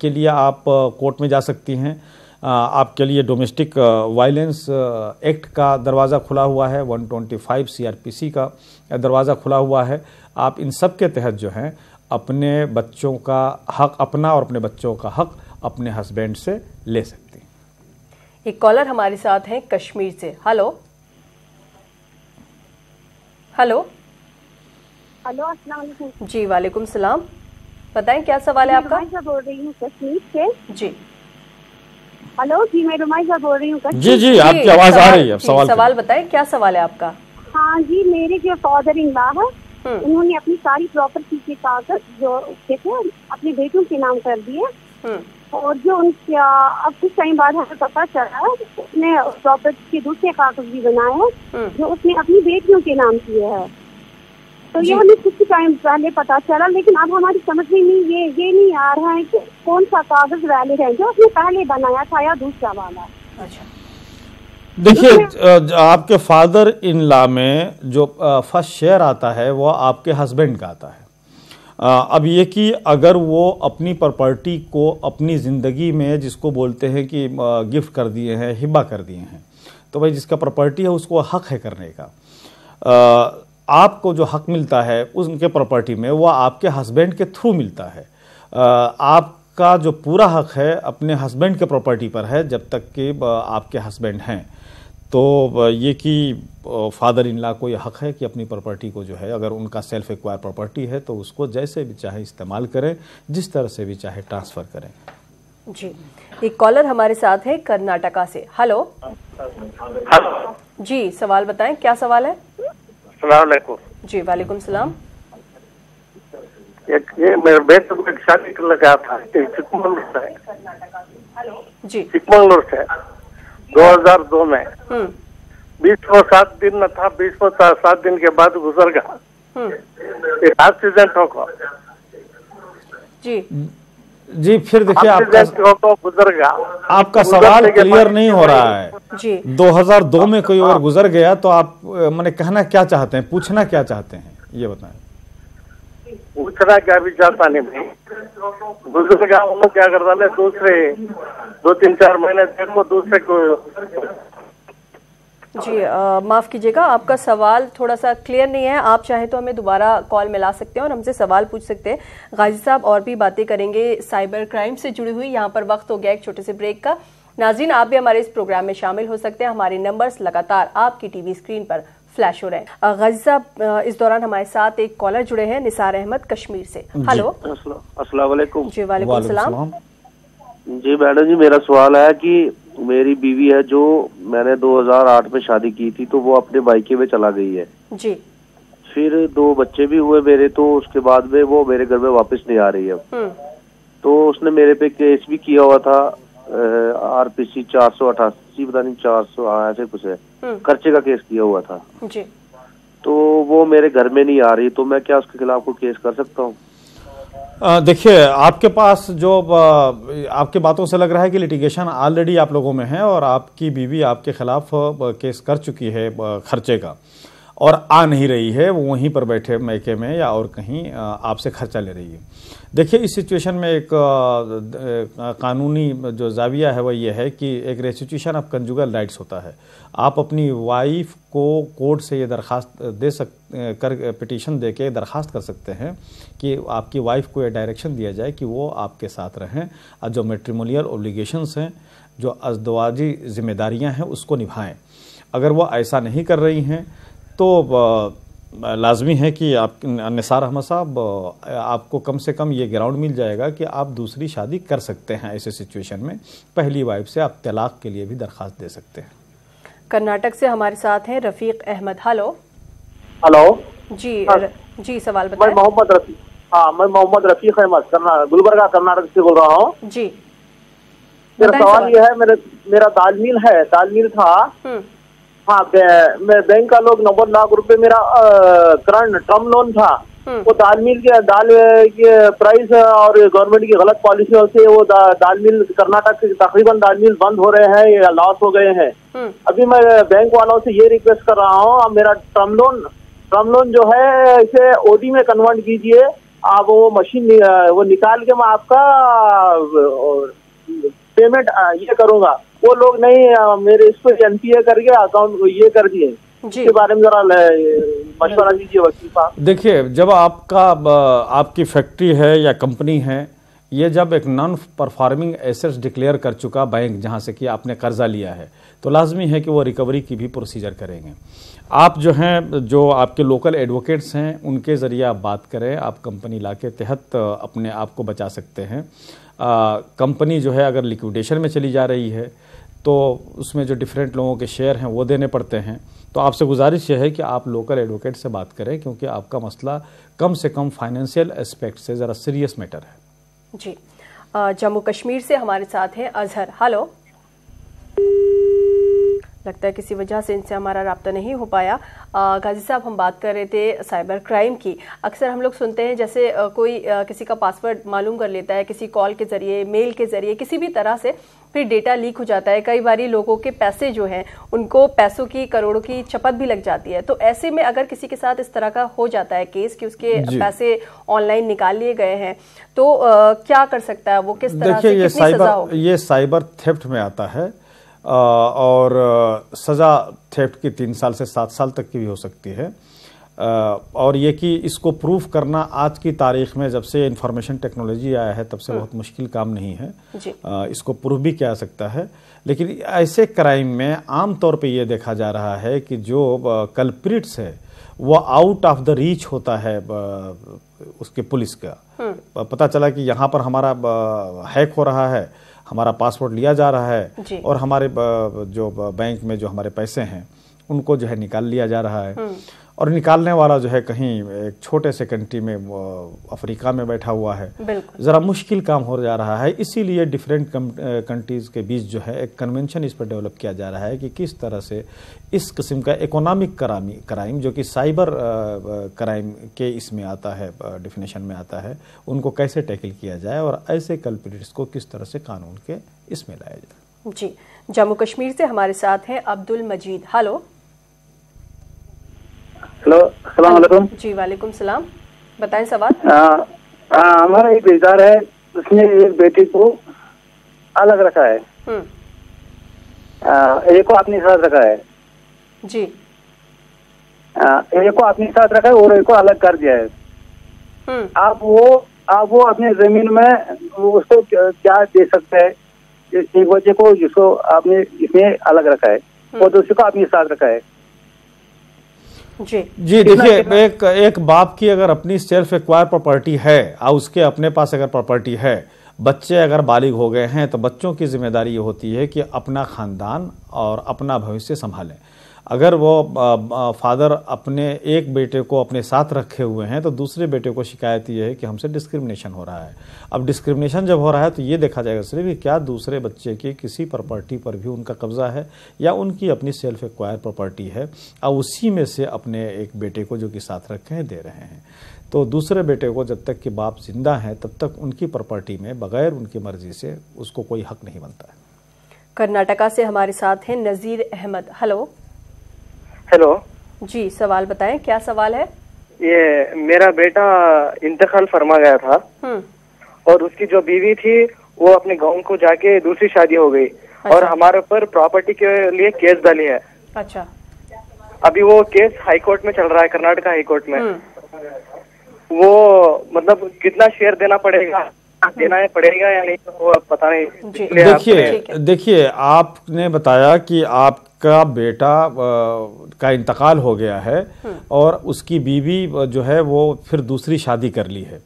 B: के लिए आप कोर्ट में जा सकती हैं। आपके लिए डोमेस्टिक वायलेंस एक्ट का दरवाज़ा खुला हुआ है, 125 CRPC का दरवाज़ा खुला हुआ है। आप इन सब के तहत जो हैं अपने बच्चों का हक अपना और अपने बच्चों का हक अपने हस्बैंड से ले सकती हैं।
A: एक कॉलर हमारे साथ हैं कश्मीर से। हेलो हेलो
G: हेलो, अस्सलाम वालेकुम।
A: जी वालेकुम सलाम, बताएं क्या सवाल है आपका?
G: रुमाइशा बोल रही हूँ कश्मीर से।
A: जी
G: हेलो जी, मैं रुमाइशा बोल रही हूँ कश्मीर।
B: जी जी, आपकी आवाज आ रही है।
A: सवाल बताएं, क्या सवाल है आपका?
G: हाँ जी, मेरे जो फादर इन लॉ है उन्होंने अपनी सारी प्रॉपर्टी के कागज जो थे अपने बेटों के नाम कर दिए और जो उनका अब कुछ टाइम बाद हमें पता चला उसने प्रॉपर्टी के दूसरे कागज भी बनाए हैं जो उसने अपनी बेटियों के नाम किए हैं। तो ये हमें कुछ टाइम पहले पता चला, लेकिन अब हमारी समझ में नहीं ये नहीं आ रहा है कि कौन सा कागज वैलिड है, जो उसने पहले बनाया था या दूसरा वाला।
A: अच्छा,
B: देखिए, आपके फादर इन लॉ में जो फर्स्ट शेयर आता है वो आपके हस्बैंड का आता है। अब ये कि अगर वो अपनी प्रॉपर्टी को अपनी ज़िंदगी में जिसको बोलते हैं कि गिफ्ट कर दिए हैं, हिबा कर दिए हैं, तो भाई जिसका प्रॉपर्टी है उसको हक है करने का। आपको जो हक मिलता है उनके प्रॉपर्टी में वो आपके हस्बैंड के थ्रू मिलता है। आपका जो पूरा हक है अपने हस्बैंड के प्रॉपर्टी पर है जब तक कि आपके हस्बैंड हैं। तो ये कि फादर इन लॉ को ये हक है कि अपनी प्रॉपर्टी को जो है, अगर उनका सेल्फ एक्वायर प्रॉपर्टी है तो उसको जैसे भी चाहे इस्तेमाल करें, जिस तरह से भी चाहे ट्रांसफ़र करें। जी,
A: एक कॉलर हमारे साथ है कर्नाटका से। हेलो जी, सवाल बताएं, क्या सवाल है?
H: जी
A: वालेकुम सलाम।
H: ये मेरे बेटे को एक शादी कर लगा था चिकमंगलूर से।
A: जी,
H: चिकमंगलूर से 2002 में 20 दिन न था, 20 दिन के बाद गुजर गया। एक एक्सीडेंट होगा
B: जी, फिर देखिए आपका सवाल क्लियर नहीं हो रहा है
A: जी।
B: 2002 में कोई और गुजर गया तो आप मैंने कहना क्या चाहते हैं, पूछना क्या चाहते हैं, ये बताएं।
H: पूछना क्या भी चाहता नहीं, गुजर गया वो क्या करता है, दूसरे 2-3-4 महीने देखो दूसरे को।
A: जी माफ़ कीजिएगा, आपका सवाल थोड़ा सा क्लियर नहीं है। आप चाहे तो हमें दोबारा कॉल मिला सकते हैं और हमसे सवाल पूछ सकते हैं। गाजी साहब और भी बातें करेंगे साइबर क्राइम से जुड़ी हुई। यहाँ पर वक्त हो गया एक छोटे से ब्रेक का। नाज़रीन, आप भी हमारे इस प्रोग्राम में शामिल हो सकते हैं। हमारे नंबर्स लगातार आपकी टीवी स्क्रीन पर फ्लैश हो रहे हैं। गाजी साहब, इस दौरान हमारे साथ एक कॉलर जुड़े हैं, निसार अहमद कश्मीर से। हेलो,
H: अस्सलाम वालेकुम।
A: जी वालेकुम सलाम।
H: जी मैडम जी, मेरा सवाल है कि मेरी बीवी है जो मैंने 2008 में शादी की थी, तो वो अपने मायके में चला गई है
A: जी।
H: फिर 2 बच्चे भी हुए मेरे, तो उसके बाद में वो मेरे घर में वापस नहीं आ रही है। तो उसने मेरे पे केस भी किया हुआ था, RPC 488 पता नहीं 400 ऐसे कुछ है, खर्चे का केस किया हुआ था
A: जी।
H: तो वो मेरे घर में नहीं आ रही, तो मैं क्या उसके खिलाफ कोई केस कर सकता हूँ?
B: देखिए, आपके पास जो आपके बातों से लग रहा है कि लिटिगेशन ऑलरेडी आप लोगों में है और आपकी बीवी आपके खिलाफ केस कर चुकी है खर्चे का, और आ नहीं रही है, वो वहीं पर बैठे मैके में या और कहीं आपसे खर्चा ले रही है। देखिए, इस सिचुएशन में एक कानूनी जो जाविया है वह ये है कि एक रेस्टिट्यूशन ऑफ कंजुगल राइट्स होता है। आप अपनी वाइफ को कोर्ट से ये दरखास्त पिटीशन दे के दरखास्त कर सकते हैं कि आपकी वाइफ को ये डायरेक्शन दिया जाए कि वो आपके साथ रहें और जो मैट्रिमोनियल ऑब्लिगेशंस हैं, जो अज़दवाजी जिम्मेदारियां हैं, उसको निभाएं। अगर वो ऐसा नहीं कर रही हैं तो लाजमी है कि आप निसार अहमद साहब, आपको कम से कम ये ग्राउंड मिल जाएगा कि आप दूसरी शादी कर सकते हैं। ऐसे सिचुएशन में पहली वाइफ से आप तलाक के लिए भी दरखास्त दे सकते हैं।
A: कर्नाटक से हमारे साथ हैं रफीक अहमद। हेलो।
I: हेलो
A: जी।
I: हाँ।
A: जी, सवाल बताएं।
I: मैं मोहम्मद रफीक अहमद गुलबर्गा कर्नाटक से बोल रहा हूँ
A: जी।
I: मेरा सवाल ये है, मेरा तालमील था। हाँ, मैं बैंक का लोग 90 लाख रुपए मेरा करंट टर्म लोन था। वो दाल के प्राइस और गवर्नमेंट की गलत पॉलिसियों से वो दाल मिल कर्नाटक से तकरीबन दाल मिल बंद हो रहे हैं या लॉस हो गए हैं। अभी मैं बैंक वालों से ये रिक्वेस्ट कर रहा हूँ, अब मेरा टर्म लोन जो है इसे ओडी में कन्वर्ट कीजिए। आप वो मशीन वो निकाल के मैं आपका पेमेंट ये करूँगा। वो लोग नहीं, मेरे इस पर एनपीए करके अकाउंट ये कर दिए। इसके बारे में जरा मशवरा दीजिए वकील साहब।
B: देखिए, जब आपकी फैक्ट्री है या कंपनी है, ये जब एक नॉन परफॉर्मिंग एसेट्स डिक्लेयर कर चुका बैंक जहाँ से कि आपने कर्जा लिया है, तो लाजमी है कि वो रिकवरी की भी प्रोसीजर करेंगे। आप जो हैं, जो आपके लोकल एडवोकेट्स हैं, उनके ज़रिए आप बात करें। आप कंपनी लॉ के तहत अपने आप को बचा सकते हैं। कंपनी जो है अगर लिक्विडेशन में चली जा रही है तो उसमें जो डिफरेंट लोगों के शेयर हैं वो देने पड़ते हैं। तो आपसे गुजारिश यह है कि आप लोकल एडवोकेट से बात करें, क्योंकि आपका मसला कम से कम फाइनेंशियल एस्पेक्ट से ज़रा सीरियस मैटर है।
A: जी। जम्मू कश्मीर से हमारे साथ हैं अजहर। हेलो। लगता है किसी वजह से इनसे हमारा राब्ता नहीं हो पाया। गाजी साहब, हम बात कर रहे थे साइबर क्राइम की। अक्सर हम लोग सुनते हैं जैसे कोई किसी का पासवर्ड मालूम कर लेता है किसी कॉल के जरिए, मेल के जरिए, किसी भी तरह से, फिर डेटा लीक हो जाता है। कई बारी लोगों के पैसे जो हैं उनको पैसों की, करोड़ों की चपत भी लग जाती है। तो ऐसे में अगर किसी के साथ इस तरह का हो जाता है केस कि उसके पैसे ऑनलाइन निकाल लिए गए हैं, तो क्या कर सकता है वो, किस तरह से, कितनी सजा हो?
B: ये साइबर थेफ्ट में आता है और सज़ा थेफ्ट की 3 साल से 7 साल तक की भी हो सकती है। और ये कि इसको प्रूफ करना आज की तारीख में, जब से इंफॉर्मेशन टेक्नोलॉजी आया है, तब से बहुत मुश्किल काम नहीं है। इसको प्रूफ भी किया जा सकता है। लेकिन ऐसे क्राइम में आम तौर पे ये देखा जा रहा है कि जो कल्प्रिट्स है वो आउट ऑफ द रीच होता है उसके पुलिस का। पता चला कि यहाँ पर हमारा हैक हो रहा है, हमारा पासवर्ड लिया जा रहा है और हमारे जो बैंक में जो हमारे पैसे हैं उनको जो है निकाल लिया जा रहा है। और निकालने वाला जो है कहीं एक छोटे से कंट्री में, अफ्रीका में बैठा हुआ है। ज़रा मुश्किल काम हो जा रहा है। इसीलिए डिफरेंट कंट्रीज़ के बीच जो है एक कन्वेंशन इस पर डेवलप किया जा रहा है कि किस तरह से इस किस्म का इकोनॉमिक क्राइम जो कि साइबर क्राइम के इसमें आता है, डिफिनेशन में आता है, उनको कैसे टैकल किया जाए और ऐसे कल्प्रिट्स को किस तरह से कानून के इसमें लाया जाए।
A: जी। जम्मू कश्मीर से हमारे साथ हैं अब्दुल मजीद। हेलो।
J: हेलो, अस्सलाम वालेकुम।
A: जी, वालेकुम सलाम। बताएं सवाल।
J: हमारा एक रिश्तेदार है, उसने एक बेटी को अलग रखा है, एक को अपने साथ रखा है।
A: जी।
J: एक को अपने साथ रखा है और एक को अलग कर दिया है। आप वो अपने जमीन में उसको क्या दे सकते हैं? एक बच्चे को जिसको आपने इसमें अलग रखा है और दूसरे को अपने साथ रखा है।
B: जी, देखिए, एक बाप की अगर अपनी सेल्फ एक्वायर प्रॉपर्टी है और उसके अपने पास अगर प्रॉपर्टी है, बच्चे अगर बालिग हो गए हैं, तो बच्चों की जिम्मेदारी ये होती है कि अपना खानदान और अपना भविष्य संभालें। अगर वो फादर अपने एक बेटे को अपने साथ रखे हुए हैं तो दूसरे बेटे को शिकायत ये है कि हमसे डिस्क्रिमिनेशन हो रहा है। अब डिस्क्रिमिनेशन जब हो रहा है तो ये देखा जाएगा सिर्फ कि क्या दूसरे बच्चे की किसी प्रॉपर्टी पर भी उनका कब्जा है या उनकी अपनी सेल्फ एक्वायर प्रॉपर्टी है, और उसी में से अपने एक बेटे को जो कि साथ रखे हैं दे रहे हैं। तो दूसरे बेटे को जब तक कि बाप जिंदा है तब तक उनकी प्रॉपर्टी में बगैर उनकी मर्जी से उसको कोई हक नहीं बनता है।
A: कर्नाटका से हमारे साथ हैं नजीर अहमद। हेलो।
K: हेलो
A: जी, सवाल बताएं, क्या सवाल है?
K: ये मेरा बेटा इंतकाल फरमा गया था और उसकी जो बीवी थी वो अपने गांव को जाके दूसरी शादी हो गई। अच्छा। और हमारे ऊपर प्रॉपर्टी के लिए केस डाली है।
A: अच्छा।
K: अभी वो केस हाई कोर्ट में चल रहा है, कर्नाटका हाई कोर्ट में। वो मतलब कितना शेयर देना पड़ेगा, देना पड़ेगा या नहीं, वो पता नहीं।
B: देखिए आपने बताया कि आपका बेटा का इंतकाल हो गया है और उसकी बीवी जो है वो फिर दूसरी शादी कर ली है।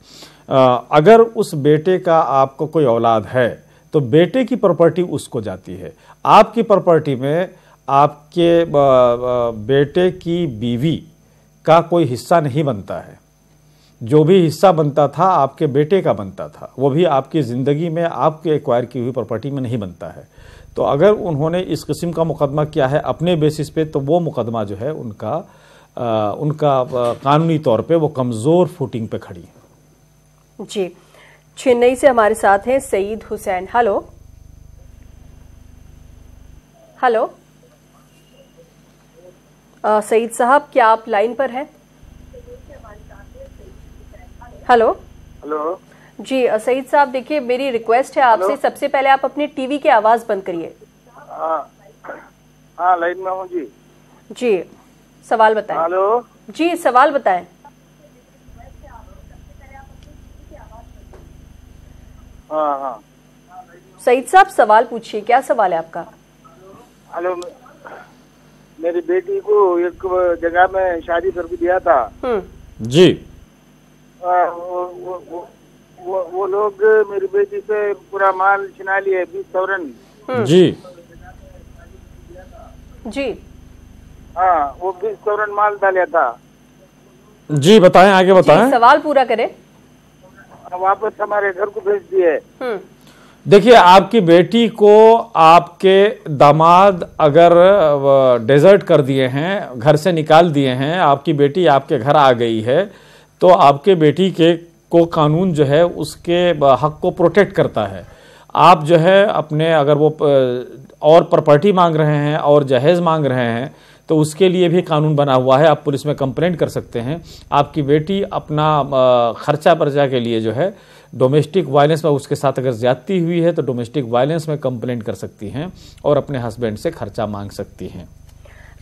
B: अगर उस बेटे का आपको कोई औलाद है तो बेटे की प्रॉपर्टी उसको जाती है। आपकी प्रॉपर्टी में आपके बेटे की बीवी का कोई हिस्सा नहीं बनता है। जो भी हिस्सा बनता था आपके बेटे का बनता था, वो भी आपकी ज़िंदगी में आपके एक्वायर की हुई प्रॉपर्टी में नहीं बनता है। तो अगर उन्होंने इस किस्म का मुकदमा किया है अपने बेसिस पे तो वो मुकदमा जो है उनका कानूनी तौर पे वो कमज़ोर फुटिंग पे खड़ी है।
A: जी, चेन्नई से हमारे साथ हैं सईद हुसैन। हेलो। हेलो सईद साहब, क्या आप लाइन पर हैं? हेलो।
L: हेलो
A: जी सईद साहब, देखिए मेरी रिक्वेस्ट है आपसे, सबसे पहले आप अपने टीवी की आवाज बंद करिए।
L: हाँ लाइन में हूँ जी।
A: जी सवाल बताएं।
L: हेलो
A: जी सवाल बताएं।
L: हाँ हाँ
A: सईद साहब सवाल पूछिए, क्या सवाल है आपका?
L: हेलो, मेरी बेटी को एक जगह में शादी करके दिया था
B: जी।
L: वो लोग मेरी बेटी से पूरा माल छिना लिए 20 सवरन।
B: जी
A: जी
L: हाँ, वो 20 सवरन माल डाला था।
B: जी बताएं, आगे बताएं।
A: सवाल पूरा करें।
L: वापस हमारे घर को भेज दिए।
B: देखिए आपकी बेटी को आपके दामाद अगर डेजर्ट कर दिए हैं, घर से निकाल दिए हैं, आपकी बेटी आपके घर आ गई है तो आपके बेटी के को कानून जो है उसके हक को प्रोटेक्ट करता है। आप जो है अपने अगर वो और प्रॉपर्टी मांग रहे हैं और जहेज मांग रहे हैं तो उसके लिए भी कानून बना हुआ है, आप पुलिस में कंप्लेंट कर सकते हैं। आपकी बेटी अपना खर्चा पर्चा के लिए जो है डोमेस्टिक वायलेंस में उसके साथ अगर ज्यादती हुई है तो डोमेस्टिक वायलेंस में कंप्लेंट कर सकती हैं और अपने हस्बैंड से खर्चा मांग सकती हैं।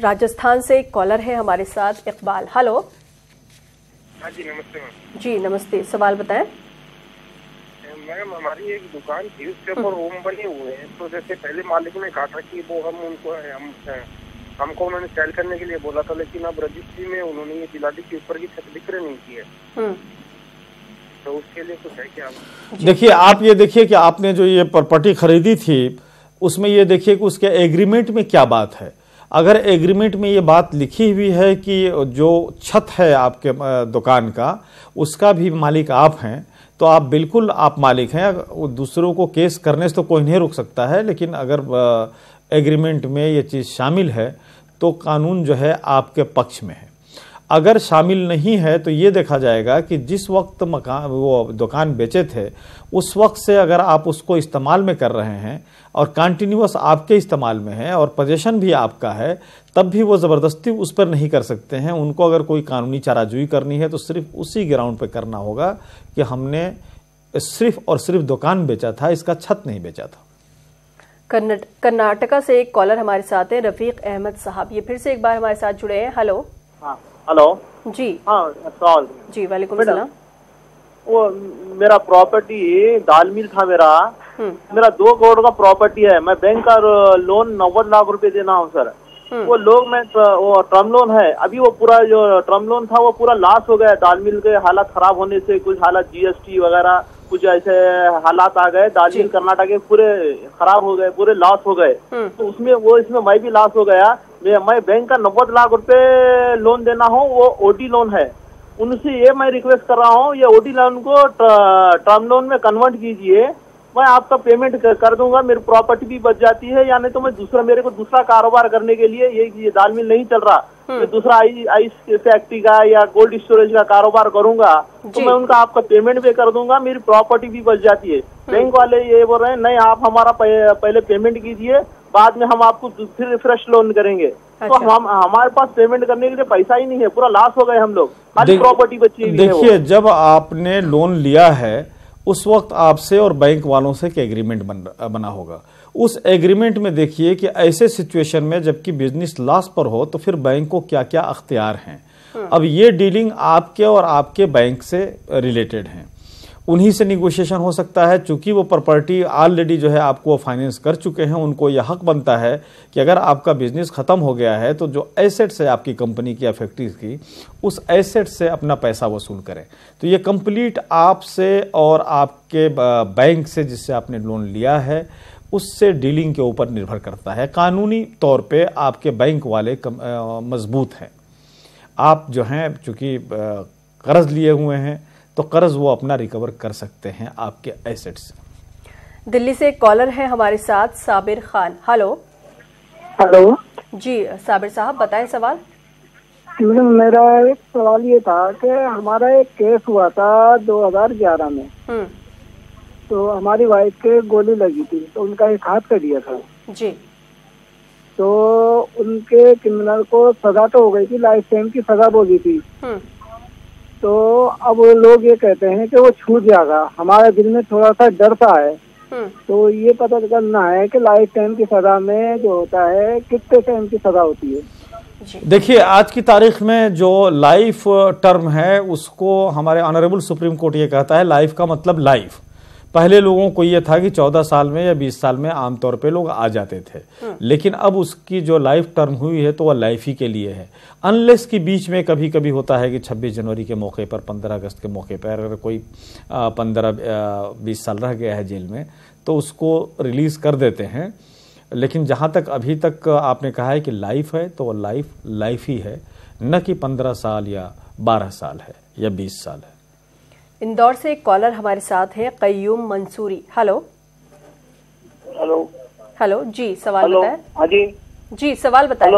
A: राजस्थान से एक कॉलर है हमारे साथ, इकबाल। हेलो।
M: हाँ जी नमस्ते मैम।
A: जी नमस्ते, सवाल बताएं।
M: मैम हमारी एक दुकान थी, उसके ऊपर रूम बने हुए हैं, तो जैसे पहले मालिक ने कहा था कि वो हमको उन्होंने सेल करने के लिए बोला था, लेकिन अब रजिस्ट्री में उन्होंने ये दिला दी कि ऊपर की छत बिक्री नहीं की है, तो उसके लिए कुछ है क्या?
B: देखिए आप ये देखिए कि आपने जो ये प्रॉपर्टी खरीदी थी उसमें ये देखिए कि उसके एग्रीमेंट में क्या बात है। अगर एग्रीमेंट में ये बात लिखी हुई है कि जो छत है आपके दुकान का उसका भी मालिक आप हैं तो आप बिल्कुल आप मालिक हैं। दूसरों को केस करने से तो कोई नहीं रोक सकता है, लेकिन अगर एग्रीमेंट में ये चीज़ शामिल है तो कानून जो है आपके पक्ष में है। अगर शामिल नहीं है तो ये देखा जाएगा कि जिस वक्त मकान वो दुकान बेचे थे उस वक्त से अगर आप उसको इस्तेमाल में कर रहे हैं और कंटिन्यूअस आपके इस्तेमाल में है और पोजीशन भी आपका है, तब भी वो ज़बरदस्ती उस पर नहीं कर सकते हैं। उनको अगर कोई कानूनी चाराजोई करनी है तो सिर्फ उसी ग्राउंड पे करना होगा कि हमने सिर्फ और सिर्फ दुकान बेचा था, इसका छत नहीं बेचा था।
A: कर्नाटका से एक कॉलर हमारे साथ है, रफीक अहमद साहब। ये फिर से एक बार हमारे साथ जुड़े हैं। हेलो।
I: हाँ हेलो
A: जी।
I: हाँ सवाल
A: जी, वालेकुम सलाम।
I: वो मेरा प्रॉपर्टी दाल मिल था मेरा 2 करोड़ का प्रॉपर्टी है। मैं बैंक का लोन 90 लाख रुपए देना हूँ सर। वो लोग में वो टर्म लोन है, अभी वो पूरा जो टर्म लोन था वो पूरा लॉस हो गया दाल मिल के हालत खराब होने से। कुछ हालत GST वगैरह कुछ ऐसे हालात आ गए, दाल मिल कर्नाटक के पूरे खराब हो गए, पूरे लॉस हो गए, तो उसमें मैं भी लॉस हो गया। मैं बैंक का 90 लाख रुपए लोन देना हो, वो ओडी लोन है, उनसे ये मैं रिक्वेस्ट कर रहा हूँ, ये ओडी लोन को टर्म लोन में कन्वर्ट कीजिए, मैं आपका पेमेंट कर दूंगा, मेरी प्रॉपर्टी भी बच जाती है, या नहीं तो मैं मेरे को दूसरा कारोबार करने के लिए ये दाल मिल नहीं चल रहा, मैं दूसरा आइस फैक्ट्री का या कोल्ड स्टोरेज का कारोबार करूंगा, तो मैं उनका आपका पेमेंट भी कर दूंगा, मेरी प्रॉपर्टी भी बच जाती है। बैंक वाले ये बोल रहे हैं नहीं, आप हमारा पहले पेमेंट कीजिए, बाद में हम आपको फिर फ्रेश लोन करेंगे। तो हमारे पास पेमेंट करने के लिए पैसा ही नहीं है, पूरा लॉस हो गए हम लोग, खाली प्रॉपर्टी बची हुई है।
B: देखिए, जब आपने लोन लिया है उस वक्त आपसे और बैंक वालों से एक एग्रीमेंट बना होगा। उस एग्रीमेंट में देखिए कि ऐसे सिचुएशन में जबकि बिजनेस लॉस पर हो तो फिर बैंक को क्या क्या अख्तियार हैं। अब ये डीलिंग आपके और आपके बैंक से रिलेटेड हैं, उन्हीं से निगोशिएशन हो सकता है। चूंकि वो प्रॉपर्टी ऑलरेडी जो है आपको फाइनेंस कर चुके हैं, उनको यह हक बनता है कि अगर आपका बिजनेस खत्म हो गया है तो जो एसेट्स है आपकी कंपनी की या फैक्ट्रीज की, उस एसेट से अपना पैसा वसूल करें। तो ये कंप्लीट आपसे और आपके बैंक से जिससे आपने लोन लिया है उससे डीलिंग के ऊपर निर्भर करता है। कानूनी तौर पे आपके बैंक वाले मजबूत हैं। आप जो हैं चूंकि कर्ज लिए हुए हैं तो कर्ज वो अपना रिकवर कर सकते हैं आपके एसेट से।
A: दिल्ली से एक कॉलर है हमारे साथ, साबिर खान। हेलो।
N: हेलो
A: जी साबिर साहब, बताएं सवाल।
N: मैडम, मेरा एक सवाल ये था कि हमारा एक केस हुआ था 2011 में, तो हमारी वाइफ के गोली लगी थी, तो उनका एक हाथ कर दिया था
A: जी।
N: तो उनके क्रिमिनल को सजा तो हो गई थी, लाइफ टाइम की सजा बोली थी। तो अब लोग ये कहते हैं कि वो छूट जाएगा, हमारे दिल में थोड़ा सा डर सा है। तो ये पता करना है कि लाइफ टाइम की सजा में जो होता है कितने टाइम की सजा होती है।
B: देखिए, आज की तारीख में जो लाइफ टर्म है उसको हमारे ऑनरेबल सुप्रीम कोर्ट ये कहता है, लाइफ का मतलब लाइफ। पहले लोगों को ये था कि 14 साल में या 20 साल में आमतौर पे लोग आ जाते थे, लेकिन अब उसकी जो लाइफ टर्म हुई है तो वह लाइफ ही के लिए है। अनलेस कि बीच में कभी कभी होता है कि 26 जनवरी के मौके पर, 15 अगस्त के मौके पर अगर कोई 15-20 साल रह गया है जेल में तो उसको रिलीज कर देते हैं। लेकिन जहाँ तक अभी तक आपने कहा है कि लाइफ है तो वह लाइफ ही है, न कि 15 साल या 12 साल है या 20 साल है।
A: इंदौर से एक कॉलर हमारे साथ है, कय्यूम मंसूरी। हेलो। हेलो जी, सवाल बताएं।
O: हाँ जी
A: जी, सवाल बताएं।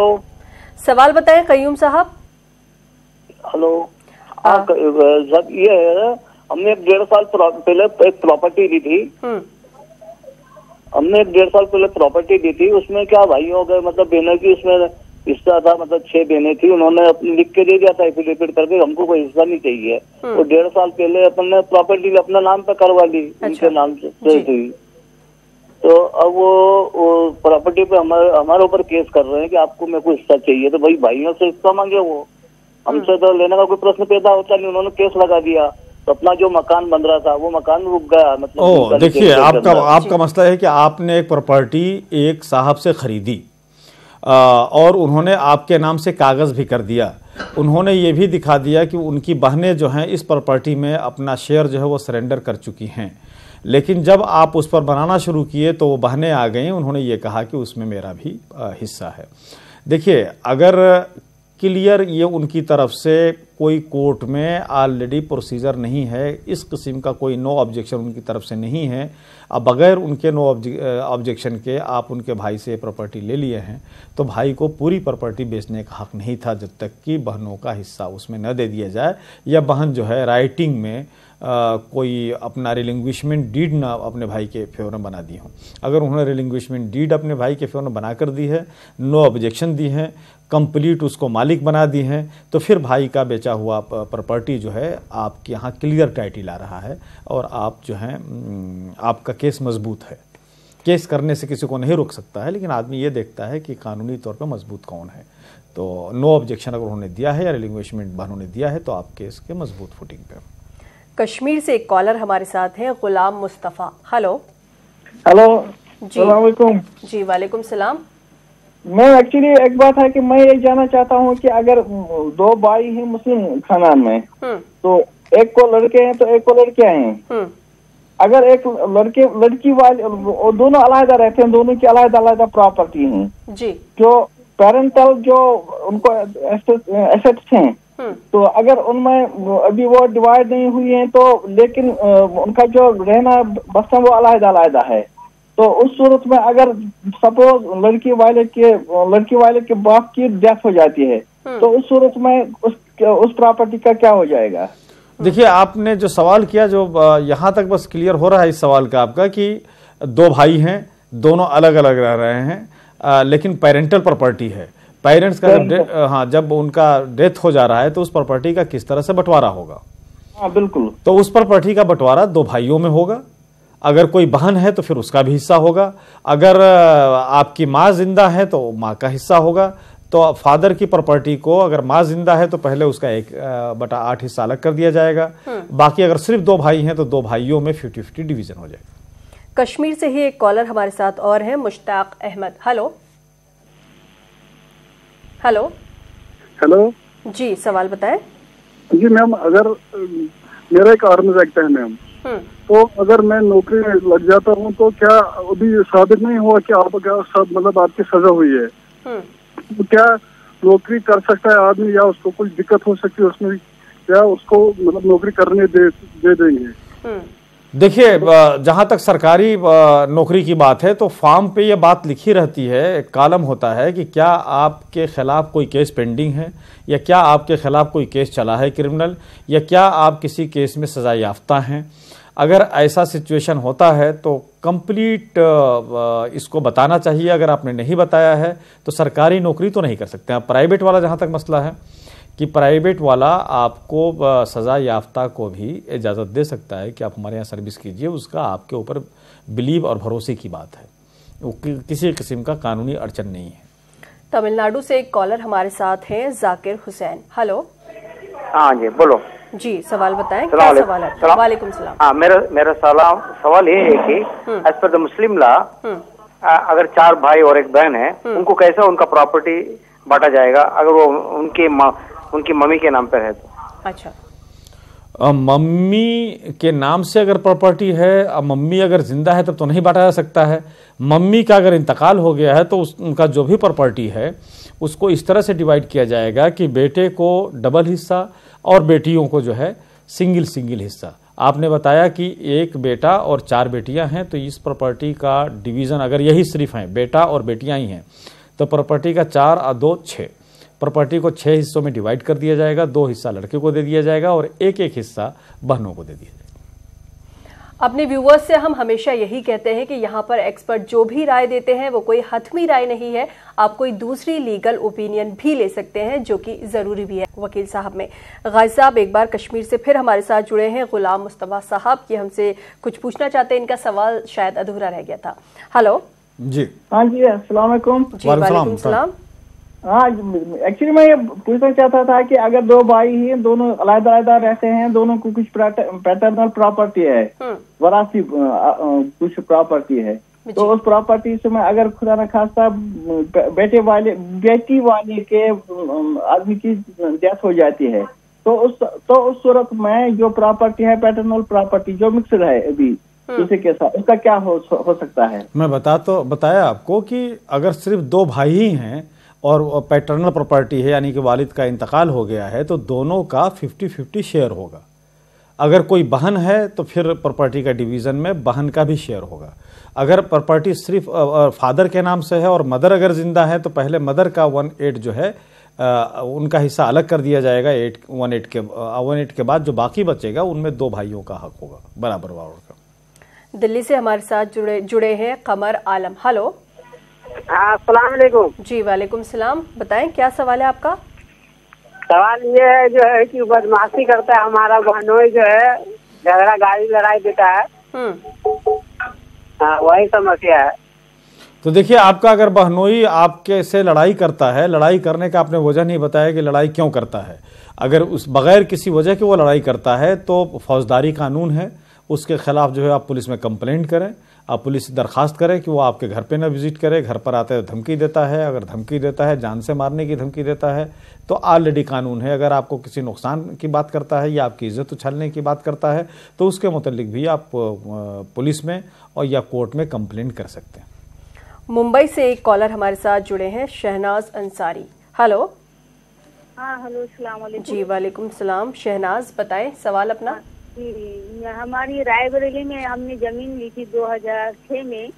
A: सवाल बताएं कय्यूम साहब।
O: हेलो। जब ये है, हमने 1.5 साल पहले एक प्रॉपर्टी ली थी, हमने 1.5 साल पहले प्रॉपर्टी दी थी। उसमें क्या भाई हो गए, मतलब बहनों की उसमें हिस्सा था, मतलब 6 बहनें थी, उन्होंने अपने लिख के दे दिया था एफिडेविट करके, हमको कोई हिस्सा नहीं चाहिए। तो 1.5 साल पहले अपन ने प्रॉपर्टी अपना नाम पे करवा ली, उनके नाम से थी। तो अब वो प्रॉपर्टी पे हमारे ऊपर केस कर रहे हैं कि आपको मेरे को हिस्सा चाहिए। तो भाई भाइयों से हिस्सा मांगे, वो हमसे तो लेने का कोई प्रश्न पैदा होता नहीं। उन्होंने केस लगा दिया, तो अपना जो मकान बन रहा था वो मकान रुक गया। मतलब
B: देखिए, आपका मसला है कि आपने एक प्रॉपर्टी एक साहब से खरीदी और उन्होंने आपके नाम से कागज भी कर दिया। उन्होंने ये भी दिखा दिया कि उनकी बहनें जो हैं इस प्रॉपर्टी में अपना शेयर जो है वो सरेंडर कर चुकी हैं। लेकिन जब आप उस पर बनाना शुरू किए तो वो बहनें आ गई, उन्होंने ये कहा कि उसमें मेरा भी हिस्सा है। देखिए, अगर क्लियर ये उनकी तरफ से कोई कोर्ट में ऑलरेडी प्रोसीजर नहीं है, इस किस्म का कोई नो ऑब्जेक्शन उनकी तरफ से नहीं है, अब बगैर उनके नो ऑब्जेक्शन के आप उनके भाई से प्रॉपर्टी ले लिए हैं, तो भाई को पूरी प्रॉपर्टी बेचने का हक नहीं था जब तक कि बहनों का हिस्सा उसमें न दे दिया जाए या बहन जो है राइटिंग में कोई अपना रिलिंग्विशमेंट डीड ना अपने भाई के फेवर में बना दी हो। अगर उन्होंने रिलिंग्विशमेंट डीड अपने भाई के फेवर में बना कर दी है, नो ऑब्जेक्शन दी है, कंप्लीट उसको मालिक बना दी है, तो फिर भाई का बेचा हुआ प्रॉपर्टी जो है आपके यहाँ क्लियर टाइटल आ रहा है और आप जो है आपका केस मजबूत है। केस करने से किसी को नहीं रोक सकता है, लेकिन आदमी ये देखता है कि कानूनी तौर पर मजबूत कौन है। तो नो ऑब्जेक्शन अगर उन्होंने दिया है या रिलिंग्विशमेंट बहनों ने दिया है तो आप केस के मजबूत फुटिंग पर।
A: कश्मीर से एक कॉलर हमारे साथ है, गुलाम मुस्तफ़ा। हेलो।
P: हेलो
A: जी,
P: वालेकुम।
A: जी वालेकुम सलाम।
P: मैं एक्चुअली एक बात है कि मैं ये जानना चाहता हूँ कि अगर 2 भाई हैं मुस्लिम खानदान में, तो एक को लड़के हैं तो एक को लड़कियां हैं, अगर एक लड़की वाले दोनों अलग रहते हैं, दोनों की अलग अलग प्रॉपर्टी है
A: जी, जो
P: पेरेंटल जो उनको एसेट्स हैं, तो अगर उनमें अभी वो डिवाइड नहीं हुई है तो लेकिन उनका जो रहना बसना वो अलग है, तो उस सूरत में अगर सपोज लड़की वाले के बाप की डेथ हो जाती है तो उस सूरत में उस प्रॉपर्टी का क्या हो जाएगा?
B: देखिए, आपने जो सवाल किया, जो यहाँ तक बस क्लियर हो रहा है इस सवाल का आपका कि दो भाई हैं, दोनों अलग अलग रह रहे हैं, लेकिन पेरेंटल प्रॉपर्टी है। पेरेंट्स का हाँ, जब उनका डेथ हो जा रहा है तो उस प्रॉपर्टी का किस तरह से बंटवारा होगा?
P: हाँ बिल्कुल।
B: तो उस प्रॉपर्टी का बंटवारा दो भाइयों में होगा। अगर कोई बहन है तो फिर उसका भी हिस्सा होगा। अगर आपकी माँ जिंदा है तो माँ का हिस्सा होगा। तो फादर की प्रॉपर्टी को अगर माँ जिंदा है तो पहले उसका 1/8 हिस्सा अलग कर दिया जाएगा। बाकी अगर सिर्फ दो भाई हैं तो दो भाइयों में 50-50 डिवीजन हो जाएगा।
A: कश्मीर से ही एक कॉलर हमारे साथ और हैं, Mushtaq Ahmad. Hello hello
Q: hello
A: ji, सवाल बताएं।
Q: जी मैम, अगर मेरा एक आर्म्स एक्ट है मैम, तो अगर मैं नौकरी में लग जाता हूँ तो क्या अभी साबित नहीं हुआ कि आपका मतलब आपकी सजा हुई है, तो क्या नौकरी कर सकता है आदमी या उसको कुछ दिक्कत हो सकती है उसमें, क्या उसको मतलब नौकरी करने दे देंगे?
B: देखिए, जहां तक सरकारी नौकरी की बात है तो फॉर्म पे ये बात लिखी रहती है, एक कॉलम होता है कि क्या आपके खिलाफ कोई केस पेंडिंग है, या क्या आपके खिलाफ कोई केस चला है क्रिमिनल, या क्या आप किसी केस में सजा याफ्ता हैं। अगर ऐसा सिचुएशन होता है तो कंप्लीट इसको बताना चाहिए। अगर आपने नहीं बताया है तो सरकारी नौकरी तो नहीं कर सकते आप। प्राइवेट वाला जहां तक मसला है कि प्राइवेट वाला आपको सजा याफ्ता को भी इजाज़त दे सकता है कि आप हमारे यहाँ सर्विस कीजिए, उसका आपके ऊपर बिलीव और भरोसे की बात है, वो किसी किस्म का कानूनी अड़चन नहीं है।
A: तमिलनाडु से एक कॉलर हमारे साथ हैं, जाकिर हुसैन। हेलो।
R: हाँ जी, बोलो
A: जी, सवाल बताएं, क्या सवाल है? वालेकुम सलाम।
R: हाँ, मेरा सवाल ये है कि as per the Muslim law अगर 4 भाई और एक बहन है, उनको कैसे उनका प्रॉपर्टी बांटा जाएगा अगर वो उनकी मम्मी के नाम पर है तो?
A: अच्छा,
B: मम्मी के नाम से अगर प्रॉपर्टी है, मम्मी अगर जिंदा है तब तो नहीं बांटा जा सकता है। मम्मी का अगर इंतकाल हो गया है तो उनका जो भी प्रॉपर्टी है उसको इस तरह से डिवाइड किया जाएगा कि बेटे को डबल हिस्सा और बेटियों को जो है सिंगल हिस्सा। आपने बताया कि एक बेटा और 4 बेटियां हैं, तो इस प्रॉपर्टी का डिवीजन अगर यही सिर्फ हैं, बेटा और बेटियां ही हैं, तो प्रॉपर्टी का 4 और 2 6, प्रॉपर्टी को 6 हिस्सों में डिवाइड कर दिया जाएगा। 2 हिस्सा लड़के को दे दिया जाएगा और एक हिस्सा बहनों को दे दिया जाएगा।
A: अपने व्यूवर्स से हम हमेशा यही कहते हैं कि यहाँ पर एक्सपर्ट जो भी राय देते हैं वो कोई हतमी राय नहीं है। आप कोई दूसरी लीगल ओपिनियन भी ले सकते हैं, जो कि जरूरी भी है। वकील साहब में गाजी साहब एक बार कश्मीर से फिर हमारे साथ जुड़े हैं, गुलाम मुस्तफा साहब, ये हमसे कुछ पूछना चाहते हैं। इनका सवाल शायद अधूरा रह गया था। हेलो
B: जी।
P: हाँ जी, अस्सलाम वालेकुम।
A: जी वालेकुम सलाम।
P: हाँ, एक्चुअली मैं ये पूछना चाहता था कि अगर 2 भाई हैं, दोनों अलग-अलग रहते हैं, दोनों को कुछ पैटर्नल प्रॉपर्टी है, वरासी कुछ प्रॉपर्टी है, तो उस प्रॉपर्टी से मैं अगर खुदा न खास्ता बेटी वाले के आदमी की डेथ हो जाती है तो उस सूरत में जो प्रॉपर्टी है पैटर्नल प्रॉपर्टी जो मिक्सड है अभी उसी के साथ, उसका क्या हो सकता है?
B: मैं बताया आपको कि अगर सिर्फ 2 भाई ही हैं और पैटर्नल प्रॉपर्टी है, यानी कि वालिद का इंतकाल हो गया है, तो दोनों का 50-50 शेयर होगा। अगर कोई बहन है तो फिर प्रॉपर्टी का डिवीजन में बहन का भी शेयर होगा। अगर प्रॉपर्टी सिर्फ फादर के नाम से है और मदर अगर जिंदा है तो पहले मदर का 1/8 जो है उनका हिस्सा अलग कर दिया जाएगा। 1/8 के बाद जो बाकी बचेगा उनमें 2 भाइयों का हक होगा बराबर का।
A: दिल्ली से हमारे साथ जुड़े हैं कमर आलम। हेलो।
S: अस्सलाम वालेकुम।
A: जी वालेकुम सलाम, बताएं क्या सवाल है आपका?
S: सवाल ये है जो है कि बदमाशी करता है हमारा बहनोई, जो है झगड़ा गाड़ी लड़ाई देता है। हाँ, वही समस्या है।
B: तो देखिए, आपका अगर बहनोई आपके से लड़ाई करता है, लड़ाई करने का आपने वजह नहीं बताया कि लड़ाई क्यों करता है। अगर उस बगैर किसी वजह के वो लड़ाई करता है तो फौजदारी कानून है, उसके खिलाफ जो है आप पुलिस में कंप्लेंट करें। आप पुलिस से दरखास्त करें कि वो आपके घर पे ना विजिट करे। घर पर आते हुए धमकी देता है, अगर धमकी देता है, जान से मारने की धमकी देता है, तो ऑलरेडी कानून है। अगर आपको किसी नुकसान की बात करता है या आपकी इज्जत उछालने की बात करता है तो उसके मुतालिक भी आप पुलिस में और या कोर्ट में कंप्लेंट कर सकते हैं।
A: मुंबई से एक कॉलर हमारे साथ जुड़े हैं, शहनाज अंसारी। हेलो।
T: हाँ, हेलो, अस्सलाम वालेकुम।
A: जी वालेकुम सलाम। शहनाज, बताएं सवाल अपना।
T: जी, हमारी रायबरेली में हमने जमीन ली थी 2006 में,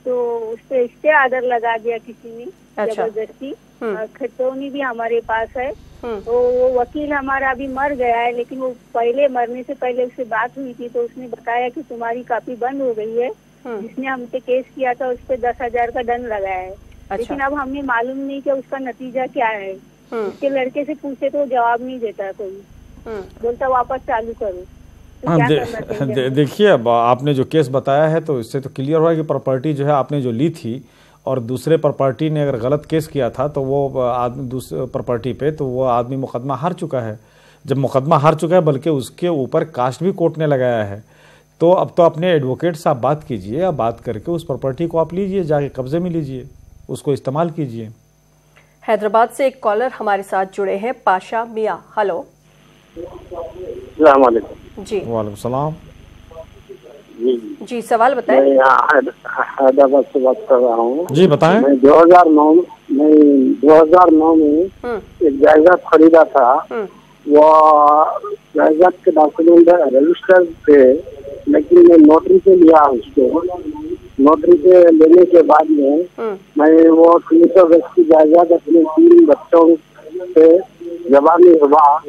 T: तो उस पे स्टे ऑर्डर लगा दिया किसी ने, जबरदस्ती। खतौनी भी हमारे पास है, तो वो वकील हमारा अभी मर गया है, लेकिन वो पहले मरने से पहले उससे बात हुई थी तो उसने बताया कि तुम्हारी कॉपी बंद हो गई है। जिसने हमसे केस किया था उस पे 10,000 का दंड लगाया है। लेकिन अब हमें मालूम नहीं कि उसका नतीजा क्या है। उसके लड़के से पूछे तो जवाब नहीं देता कोई, बोलता वापस चालू करो।
B: देखिए, अब आपने जो केस बताया है तो इससे तो क्लियर हुआ कि प्रॉपर्टी जो है आपने जो ली थी और दूसरे प्रॉपर्टी ने अगर गलत केस किया था तो वो आदमी दूसरे प्रॉपर्टी पे तो वो आदमी मुकदमा हार चुका है। जब मुकदमा हार चुका है, बल्कि उसके ऊपर कास्ट भी कोर्ट ने लगाया है, तो अब तो अपने एडवोकेट से आप बात कीजिए, आप बात करके उस प्रॉपर्टी को आप लीजिए, जाके कब्जे में लीजिए, उसको इस्तेमाल कीजिए।
A: हैदराबाद से एक कॉलर हमारे साथ जुड़े हैं, पाशा मियां। हेलो।
U: अस्सलाम वालेकुम।
A: जी
B: वालेकुम सलाम।
A: जी सवाल बताएं।
U: मैं हैदराबाद से बात कर रहा हूँ।
B: जी बताएं।
U: मैं 2009 में एक जायदाद खरीदा था। वो जायदाद के डॉक्यूमेंट रजिस्टर थे, लेकिन मैं नोटरी पे लिया उसको। नोटरी पे लेने के बाद में मैं वो 300 गज की जायदाद अपने 3 बच्चों से जबानी हुआ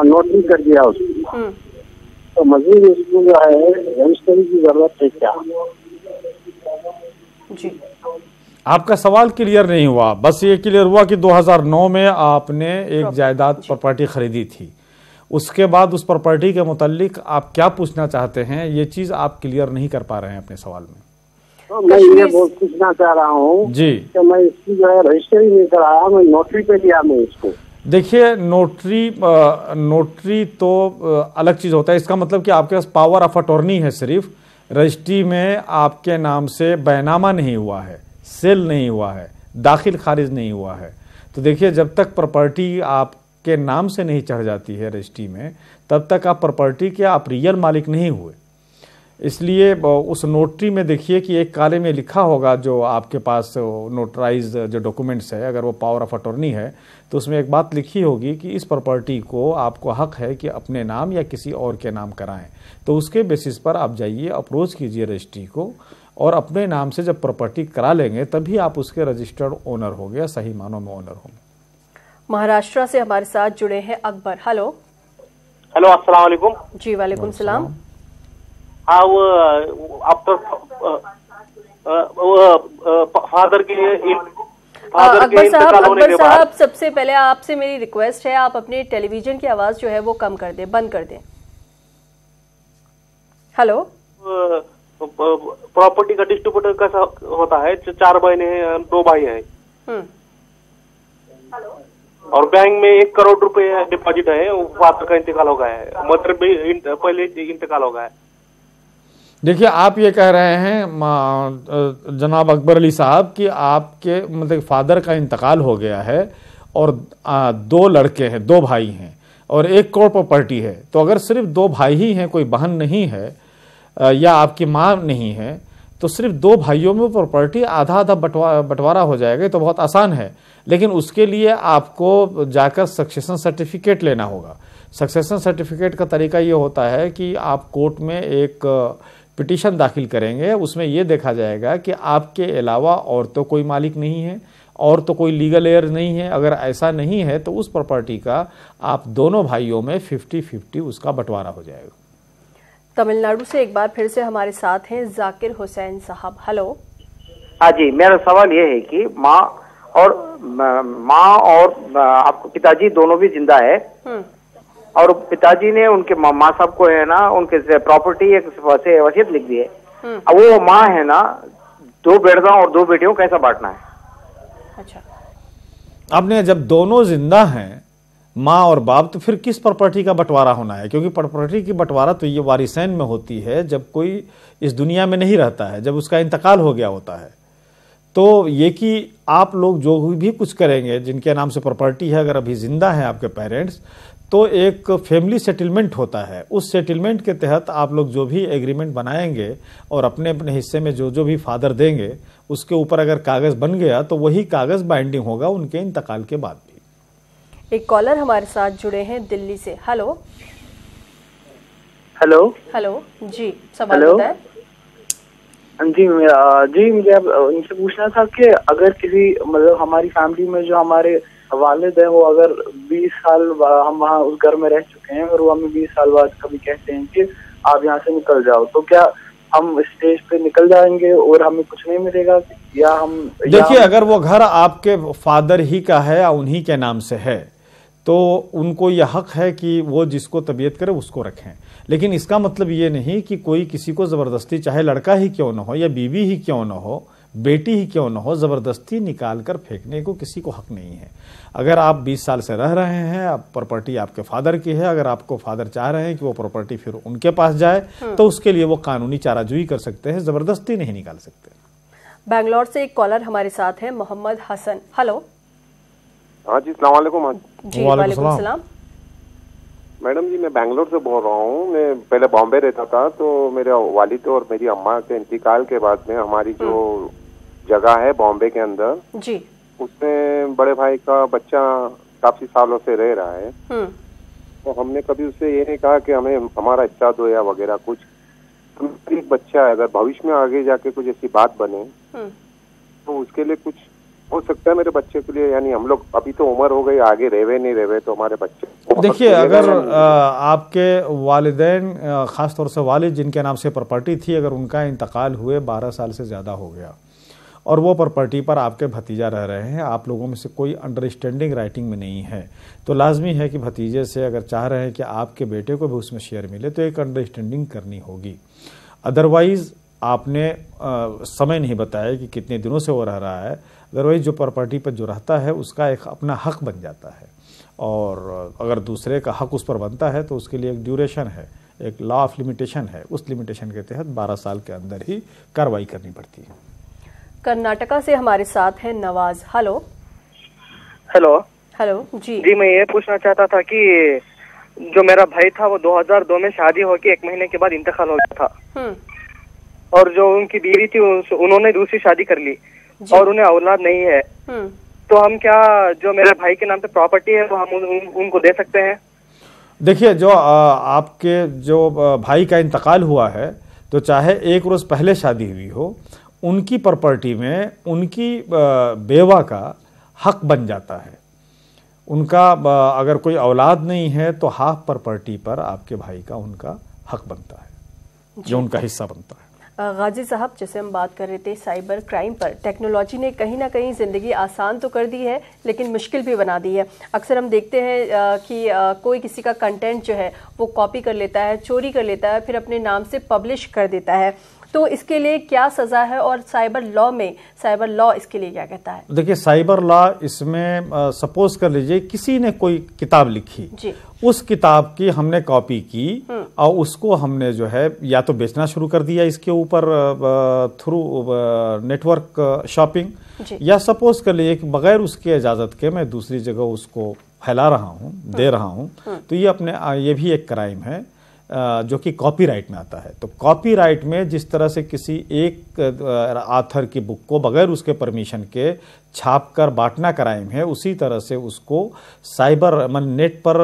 U: नोटरी कर दिया उसको। तो मजीद इसमें जो है रजिस्ट्री की जरूरत है क्या?
A: जी,
B: आपका सवाल क्लियर नहीं हुआ। बस ये क्लियर हुआ कि 2009 में आपने एक जायदाद प्रॉपर्टी खरीदी थी, उसके बाद उस प्रॉपर्टी के मुतालिक आप क्या पूछना चाहते हैं, ये चीज आप क्लियर नहीं कर पा रहे हैं अपने सवाल में।
U: तो मैं ये पूछना चाह रहा हूँ
B: जी
U: कि मैं इसकी जो है रजिस्ट्री नहीं कराया, मैं नोटरी पे लिया मैं इसको।
B: देखिए, नोटरी तो अलग चीज होता है। इसका मतलब कि आपके पास पावर ऑफ अटॉर्नी है, सिर्फ रजिस्ट्री में आपके नाम से बैनामा नहीं हुआ है, सेल नहीं हुआ है, दाखिल खारिज नहीं हुआ है। तो देखिए, जब तक प्रॉपर्टी आपके नाम से नहीं चढ़ जाती है रजिस्ट्री में, तब तक आप प्रॉपर्टी के आप रियल मालिक नहीं हुए। इसलिए उस नोटरी में देखिए कि एक काले में लिखा होगा, जो आपके पास नोटराइज जो डॉक्यूमेंट्स है, अगर वो पावर ऑफ अटॉर्नी है तो उसमें एक बात लिखी होगी कि इस प्रॉपर्टी को आपको हक है कि अपने नाम या किसी और के नाम कराएं। तो उसके बेसिस पर आप जाइए, अप्रोच कीजिए रजिस्ट्री को, और अपने नाम से जब प्रॉपर्टी करा लेंगे तभी आप उसके रजिस्टर्ड ओनर होंगे, सही मानों में ओनर होंगे।
A: महाराष्ट्र से हमारे साथ जुड़े हैं अकबर। हेलो।
V: हेलो, अस्सलाम वालेकुम।
A: जी वालेकुम सलाम।
V: हाँ, वो आफ्टर फादर के
A: अकबर साहब, सबसे पहले आपसे मेरी रिक्वेस्ट है, आप अपने टेलीविजन की आवाज जो है वो कम कर दें, बंद कर दें। हेलो।
V: प्रॉपर्टी का डिस्ट्रीब्यूटर कैसा होता है? 4 बहनें हैं, 2 भाई हैं, और बैंक में 1 करोड़ रुपए डिपॉजिट है। फादर का इंतकाल हो गया है, मदर भी पहले इंतकाल हो गया है।
B: देखिए, आप ये कह रहे हैं जनाब अकबर अली साहब कि आपके मतलब फादर का इंतकाल हो गया है और 2 लड़के हैं, 2 भाई हैं और 1 करोड़ प्रॉपर्टी है। तो अगर सिर्फ 2 भाई ही हैं, कोई बहन नहीं है या आपकी माँ नहीं है, तो सिर्फ 2 भाइयों में प्रॉपर्टी आधा आधा बंटवारा हो जाएगा। तो बहुत आसान है, लेकिन उसके लिए आपको जाकर सक्सेशन सर्टिफिकेट लेना होगा। सक्सेशन सर्टिफिकेट का तरीका ये होता है कि आप कोर्ट में एक पिटीशन दाखिल करेंगे, उसमें यह देखा जाएगा कि आपके अलावा और तो कोई मालिक नहीं है और तो कोई लीगल एयर नहीं है। अगर ऐसा नहीं है तो उस प्रॉपर्टी का आप दोनों भाइयों में 50-50 उसका बंटवारा हो जाएगा।
A: तमिलनाडु से एक बार फिर से हमारे साथ हैं जाकिर हुसैन साहब। हेलो।
R: हाँ जी, मेरा सवाल ये है कि माँ और आपको पिताजी दोनों भी जिंदा है, और पिताजी ने उनके माँ साहब को है ना, उनके प्रॉपर्टी एक वसीयत लिख दी है। अब वो माँ है ना, 2 बेटों और 2 बेटियों कैसा बांटना है?
A: अच्छा,
B: आपने जब दोनों जिंदा हैं माँ और बाप, तो फिर किस प्रॉपर्टी का बंटवारा होना है? क्योंकि प्रॉपर्टी की बंटवारा तो ये वारिसैन में होती है जब कोई इस दुनिया में नहीं रहता है, जब उसका इंतकाल हो गया होता है। तो ये कि आप लोग जो भी कुछ करेंगे, जिनके नाम से प्रॉपर्टी है, अगर अभी जिंदा है आपके पेरेंट्स, तो एक फैमिली सेटलमेंट होता है। उस सेटलमेंट के तहत आप लोग जो भी एग्रीमेंट बनाएंगे और अपने अपने हिस्से में जो जो भी फादर देंगे, उसके ऊपर अगर कागज बन गया तो वही कागज बाइंडिंग होगा उनके इंतकाल के बाद भी।
A: एक कॉलर हमारे साथ जुड़े हैं दिल्ली से। हेलो
C: हेलो
A: हेलो जी, सवाल बताएं।
C: जी मुझे अब इनसे पूछना था कि अगर किसी मतलब हमारी फैमिली में जो हमारे वालिद हैं वो अगर 20 साल हम वहाँ उस घर में रह चुके हैं और वो हमें 20 साल बाद कभी कहते हैं कि आप यहाँ से निकल जाओ, तो क्या हम स्टेज पे निकल जाएंगे और हमें कुछ नहीं मिलेगा? या हम
B: देखिए, अगर वो घर आपके फादर ही का है या उन्हीं के नाम से है तो उनको यह हक है कि वो जिसको तबीयत करे उसको रखें। लेकिन इसका मतलब ये नहीं कि कोई किसी को ज़बरदस्ती, चाहे लड़का ही क्यों ना हो या बीवी ही क्यों ना हो, बेटी ही क्यों ना हो, ज़बरदस्ती निकाल कर फेंकने को किसी को हक नहीं है। अगर आप 20 साल से रह रहे हैं, आप प्रॉपर्टी आपके फादर की है, अगर आपको फादर चाह रहे हैं कि वो प्रॉपर्टी फिर उनके पास जाए तो उसके लिए वो कानूनी चाराजोई कर सकते हैं, ज़बरदस्ती नहीं निकाल सकते।
A: बैंगलोर से एक कॉलर हमारे साथ है, मोहम्मद हसन। हेलो।
D: हाँ जी, अस्सलाम वालेकुम।
A: जी वालेकुम सलाम।
D: मैडम जी, मैं बैंगलोर से बोल रहा हूँ। मैं पहले बॉम्बे रहता था, तो मेरे वालिद और मेरी अम्मा के इंतकाल के बाद में हमारी जो जगह है बॉम्बे के अंदर
A: जी,
D: उसमें बड़े भाई का बच्चा काफी सालों से रह रहा है। तो हमने कभी उससे ये नहीं कहा कि हमें हमारा हिस्सा दो या वगैरह कुछ। तो एक बच्चा है, अगर भविष्य में आगे जाके कुछ ऐसी बात बने तो उसके लिए कुछ हो सकता है मेरे बच्चे के लिए। यानी हम लोग अभी तो उम्र हो गई, आगे रहवे नहीं रहवे तो हमारे बच्चे।
B: देखिए, अगर आपके वालिदैन, खास तौर से वालिद जिनके नाम से प्रॉपर्टी थी, अगर उनका इंतकाल हुए 12 साल से ज़्यादा हो गया और वो प्रॉपर्टी पर आपके भतीजा रह रहे हैं, आप लोगों में से कोई अंडरस्टैंडिंग राइटिंग में नहीं है, तो लाजमी है कि भतीजे से अगर चाह रहे हैं कि आपके बेटे को भी उसमें शेयर मिले तो एक अंडरस्टैंडिंग करनी होगी। अदरवाइज़ आपने समय नहीं बताया कि कितने दिनों से वो रह रहा है। अदरवाइज जो प्रॉपर्टी पर जो रहता है उसका एक अपना हक बन जाता है, और अगर दूसरे का हक उस पर बनता है तो उसके लिए एक ड्यूरेशन है, एक लॉ ऑफ लिमिटेशन है। उस लिमिटेशन के तहत 12 साल के अंदर ही कार्रवाई करनी पड़ती है।
A: कर्नाटका से हमारे साथ है नवाज। हेलो
K: हेलो
A: हेलो जी
K: जी, मैं ये पूछना चाहता था कि जो मेरा भाई था वो 2002 में शादी होके 1 महीने के बाद इंतकाल हो गया था, और जो उनकी बीवी थी उन्होंने दूसरी शादी कर ली और उन्हें औलाद नहीं है। तो हम क्या जो मेरे भाई के नाम पे प्रॉपर्टी है वो हम उनको दे सकते हैं?
B: देखिए, जो आपके जो भाई का इंतकाल हुआ है तो चाहे 1 रोज पहले शादी हुई हो, उनकी प्रॉपर्टी में उनकी बेवा का हक बन जाता है। उनका अगर कोई औलाद नहीं है तो हाफ प्रॉपर्टी पर आपके भाई का उनका हक बनता है, जो उनका हिस्सा बनता है।
A: गाजी साहब, जैसे हम बात कर रहे थे साइबर क्राइम पर, टेक्नोलॉजी ने कहीं ना कहीं ज़िंदगी आसान तो कर दी है लेकिन मुश्किल भी बना दी है। अक्सर हम देखते हैं कि कोई किसी का कंटेंट जो है वो कॉपी कर लेता है, चोरी कर लेता है, फिर अपने नाम से पब्लिश कर देता है। तो इसके लिए क्या सज़ा है और साइबर लॉ इसके लिए क्या कहता है?
B: देखिए, साइबर लॉ इसमें सपोज कर लीजिए किसी ने कोई किताब लिखी जी, उस किताब की हमने कॉपी की और उसको हमने जो है या तो बेचना शुरू कर दिया इसके ऊपर थ्रू नेटवर्क शॉपिंग, या सपोज कर लीजिए कि बगैर उसके इजाज़त के मैं दूसरी जगह उसको फैला रहा हूँ, दे रहा हूँ, तो ये भी एक क्राइम है जो कि कॉपीराइट में आता है। तो कॉपीराइट में जिस तरह से किसी एक ऑथर की बुक को बगैर उसके परमिशन के छापकर बांटना क्राइम है, उसी तरह से उसको साइबर नेट पर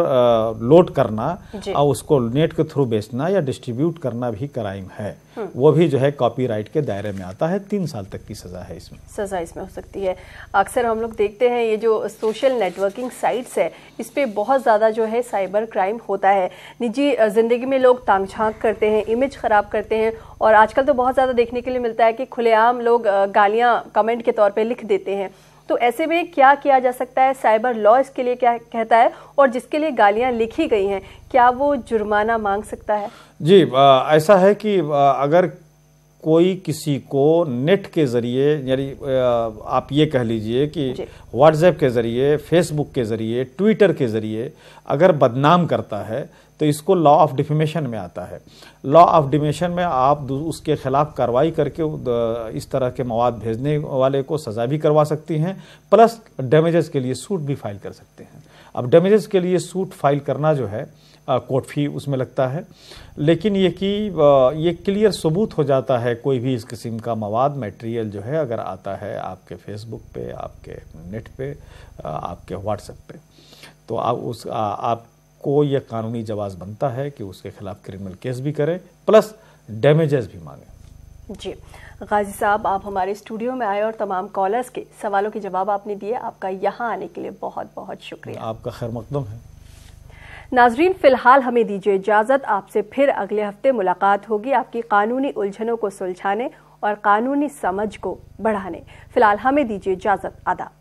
B: लोड करना और उसको नेट के थ्रू बेचना या डिस्ट्रीब्यूट करना भी क्राइम है। वो भी जो है कॉपीराइट के दायरे में आता है। 3 साल तक की सजा है इसमें,
A: सजा इसमें हो सकती है। अक्सर हम लोग देखते हैं ये जो सोशल नेटवर्किंग साइट्स है, इस पे बहुत ज़्यादा जो है साइबर क्राइम होता है। निजी ज़िंदगी में लोग तांग झांक करते हैं, इमेज ख़राब करते हैं, और आजकल तो बहुत ज़्यादा देखने के लिए मिलता है कि खुलेआम लोग गालियाँ कमेंट के तौर पर लिख देते हैं। तो ऐसे में क्या किया जा सकता है? साइबर लॉ इसके लिए क्या कहता है? और जिसके लिए गालियां लिखी गई हैं, क्या वो जुर्माना मांग सकता है?
B: जी, ऐसा है कि अगर कोई किसी को नेट के जरिए, यानी आप ये कह लीजिए कि व्हाट्सएप के ज़रिए, फेसबुक के ज़रिए, ट्विटर के ज़रिए अगर बदनाम करता है तो इसको लॉ ऑफ डिफेमेशन में आता है। लॉ ऑफ डिफेमेशन में आप उसके खिलाफ कार्रवाई करके इस तरह के मवाद भेजने वाले को सज़ा भी करवा सकती हैं, प्लस डैमेजेस के लिए सूट भी फाइल कर सकते हैं। अब डैमेजेस के लिए सूट फाइल करना जो है कोर्ट फी उसमें लगता है, लेकिन ये क्लियर सबूत हो जाता है कोई भी इस किस्म का मवाद मटेरियल जो है अगर आता है आपके फेसबुक पे, आपके नेट पे, आपके व्हाट्सएप पे, तो आपको ये कानूनी जवाब बनता है कि उसके खिलाफ क्रिमिनल केस भी करें प्लस डैमेजेस भी मांगे।
A: जी गाजी साहब, आप हमारे स्टूडियो में आए और तमाम कॉलर्स के सवालों के जवाब आपने दिए, आपका यहाँ आने के लिए बहुत बहुत शुक्रिया।
B: आपका खैर मकदम है।
A: नाजरीन, फिलहाल हमें दीजिए इजाजत, आपसे फिर अगले हफ्ते मुलाकात होगी आपकी कानूनी उलझनों को सुलझाने और कानूनी समझ को बढ़ाने। फिलहाल हमें दीजिए इजाजत, आदाब।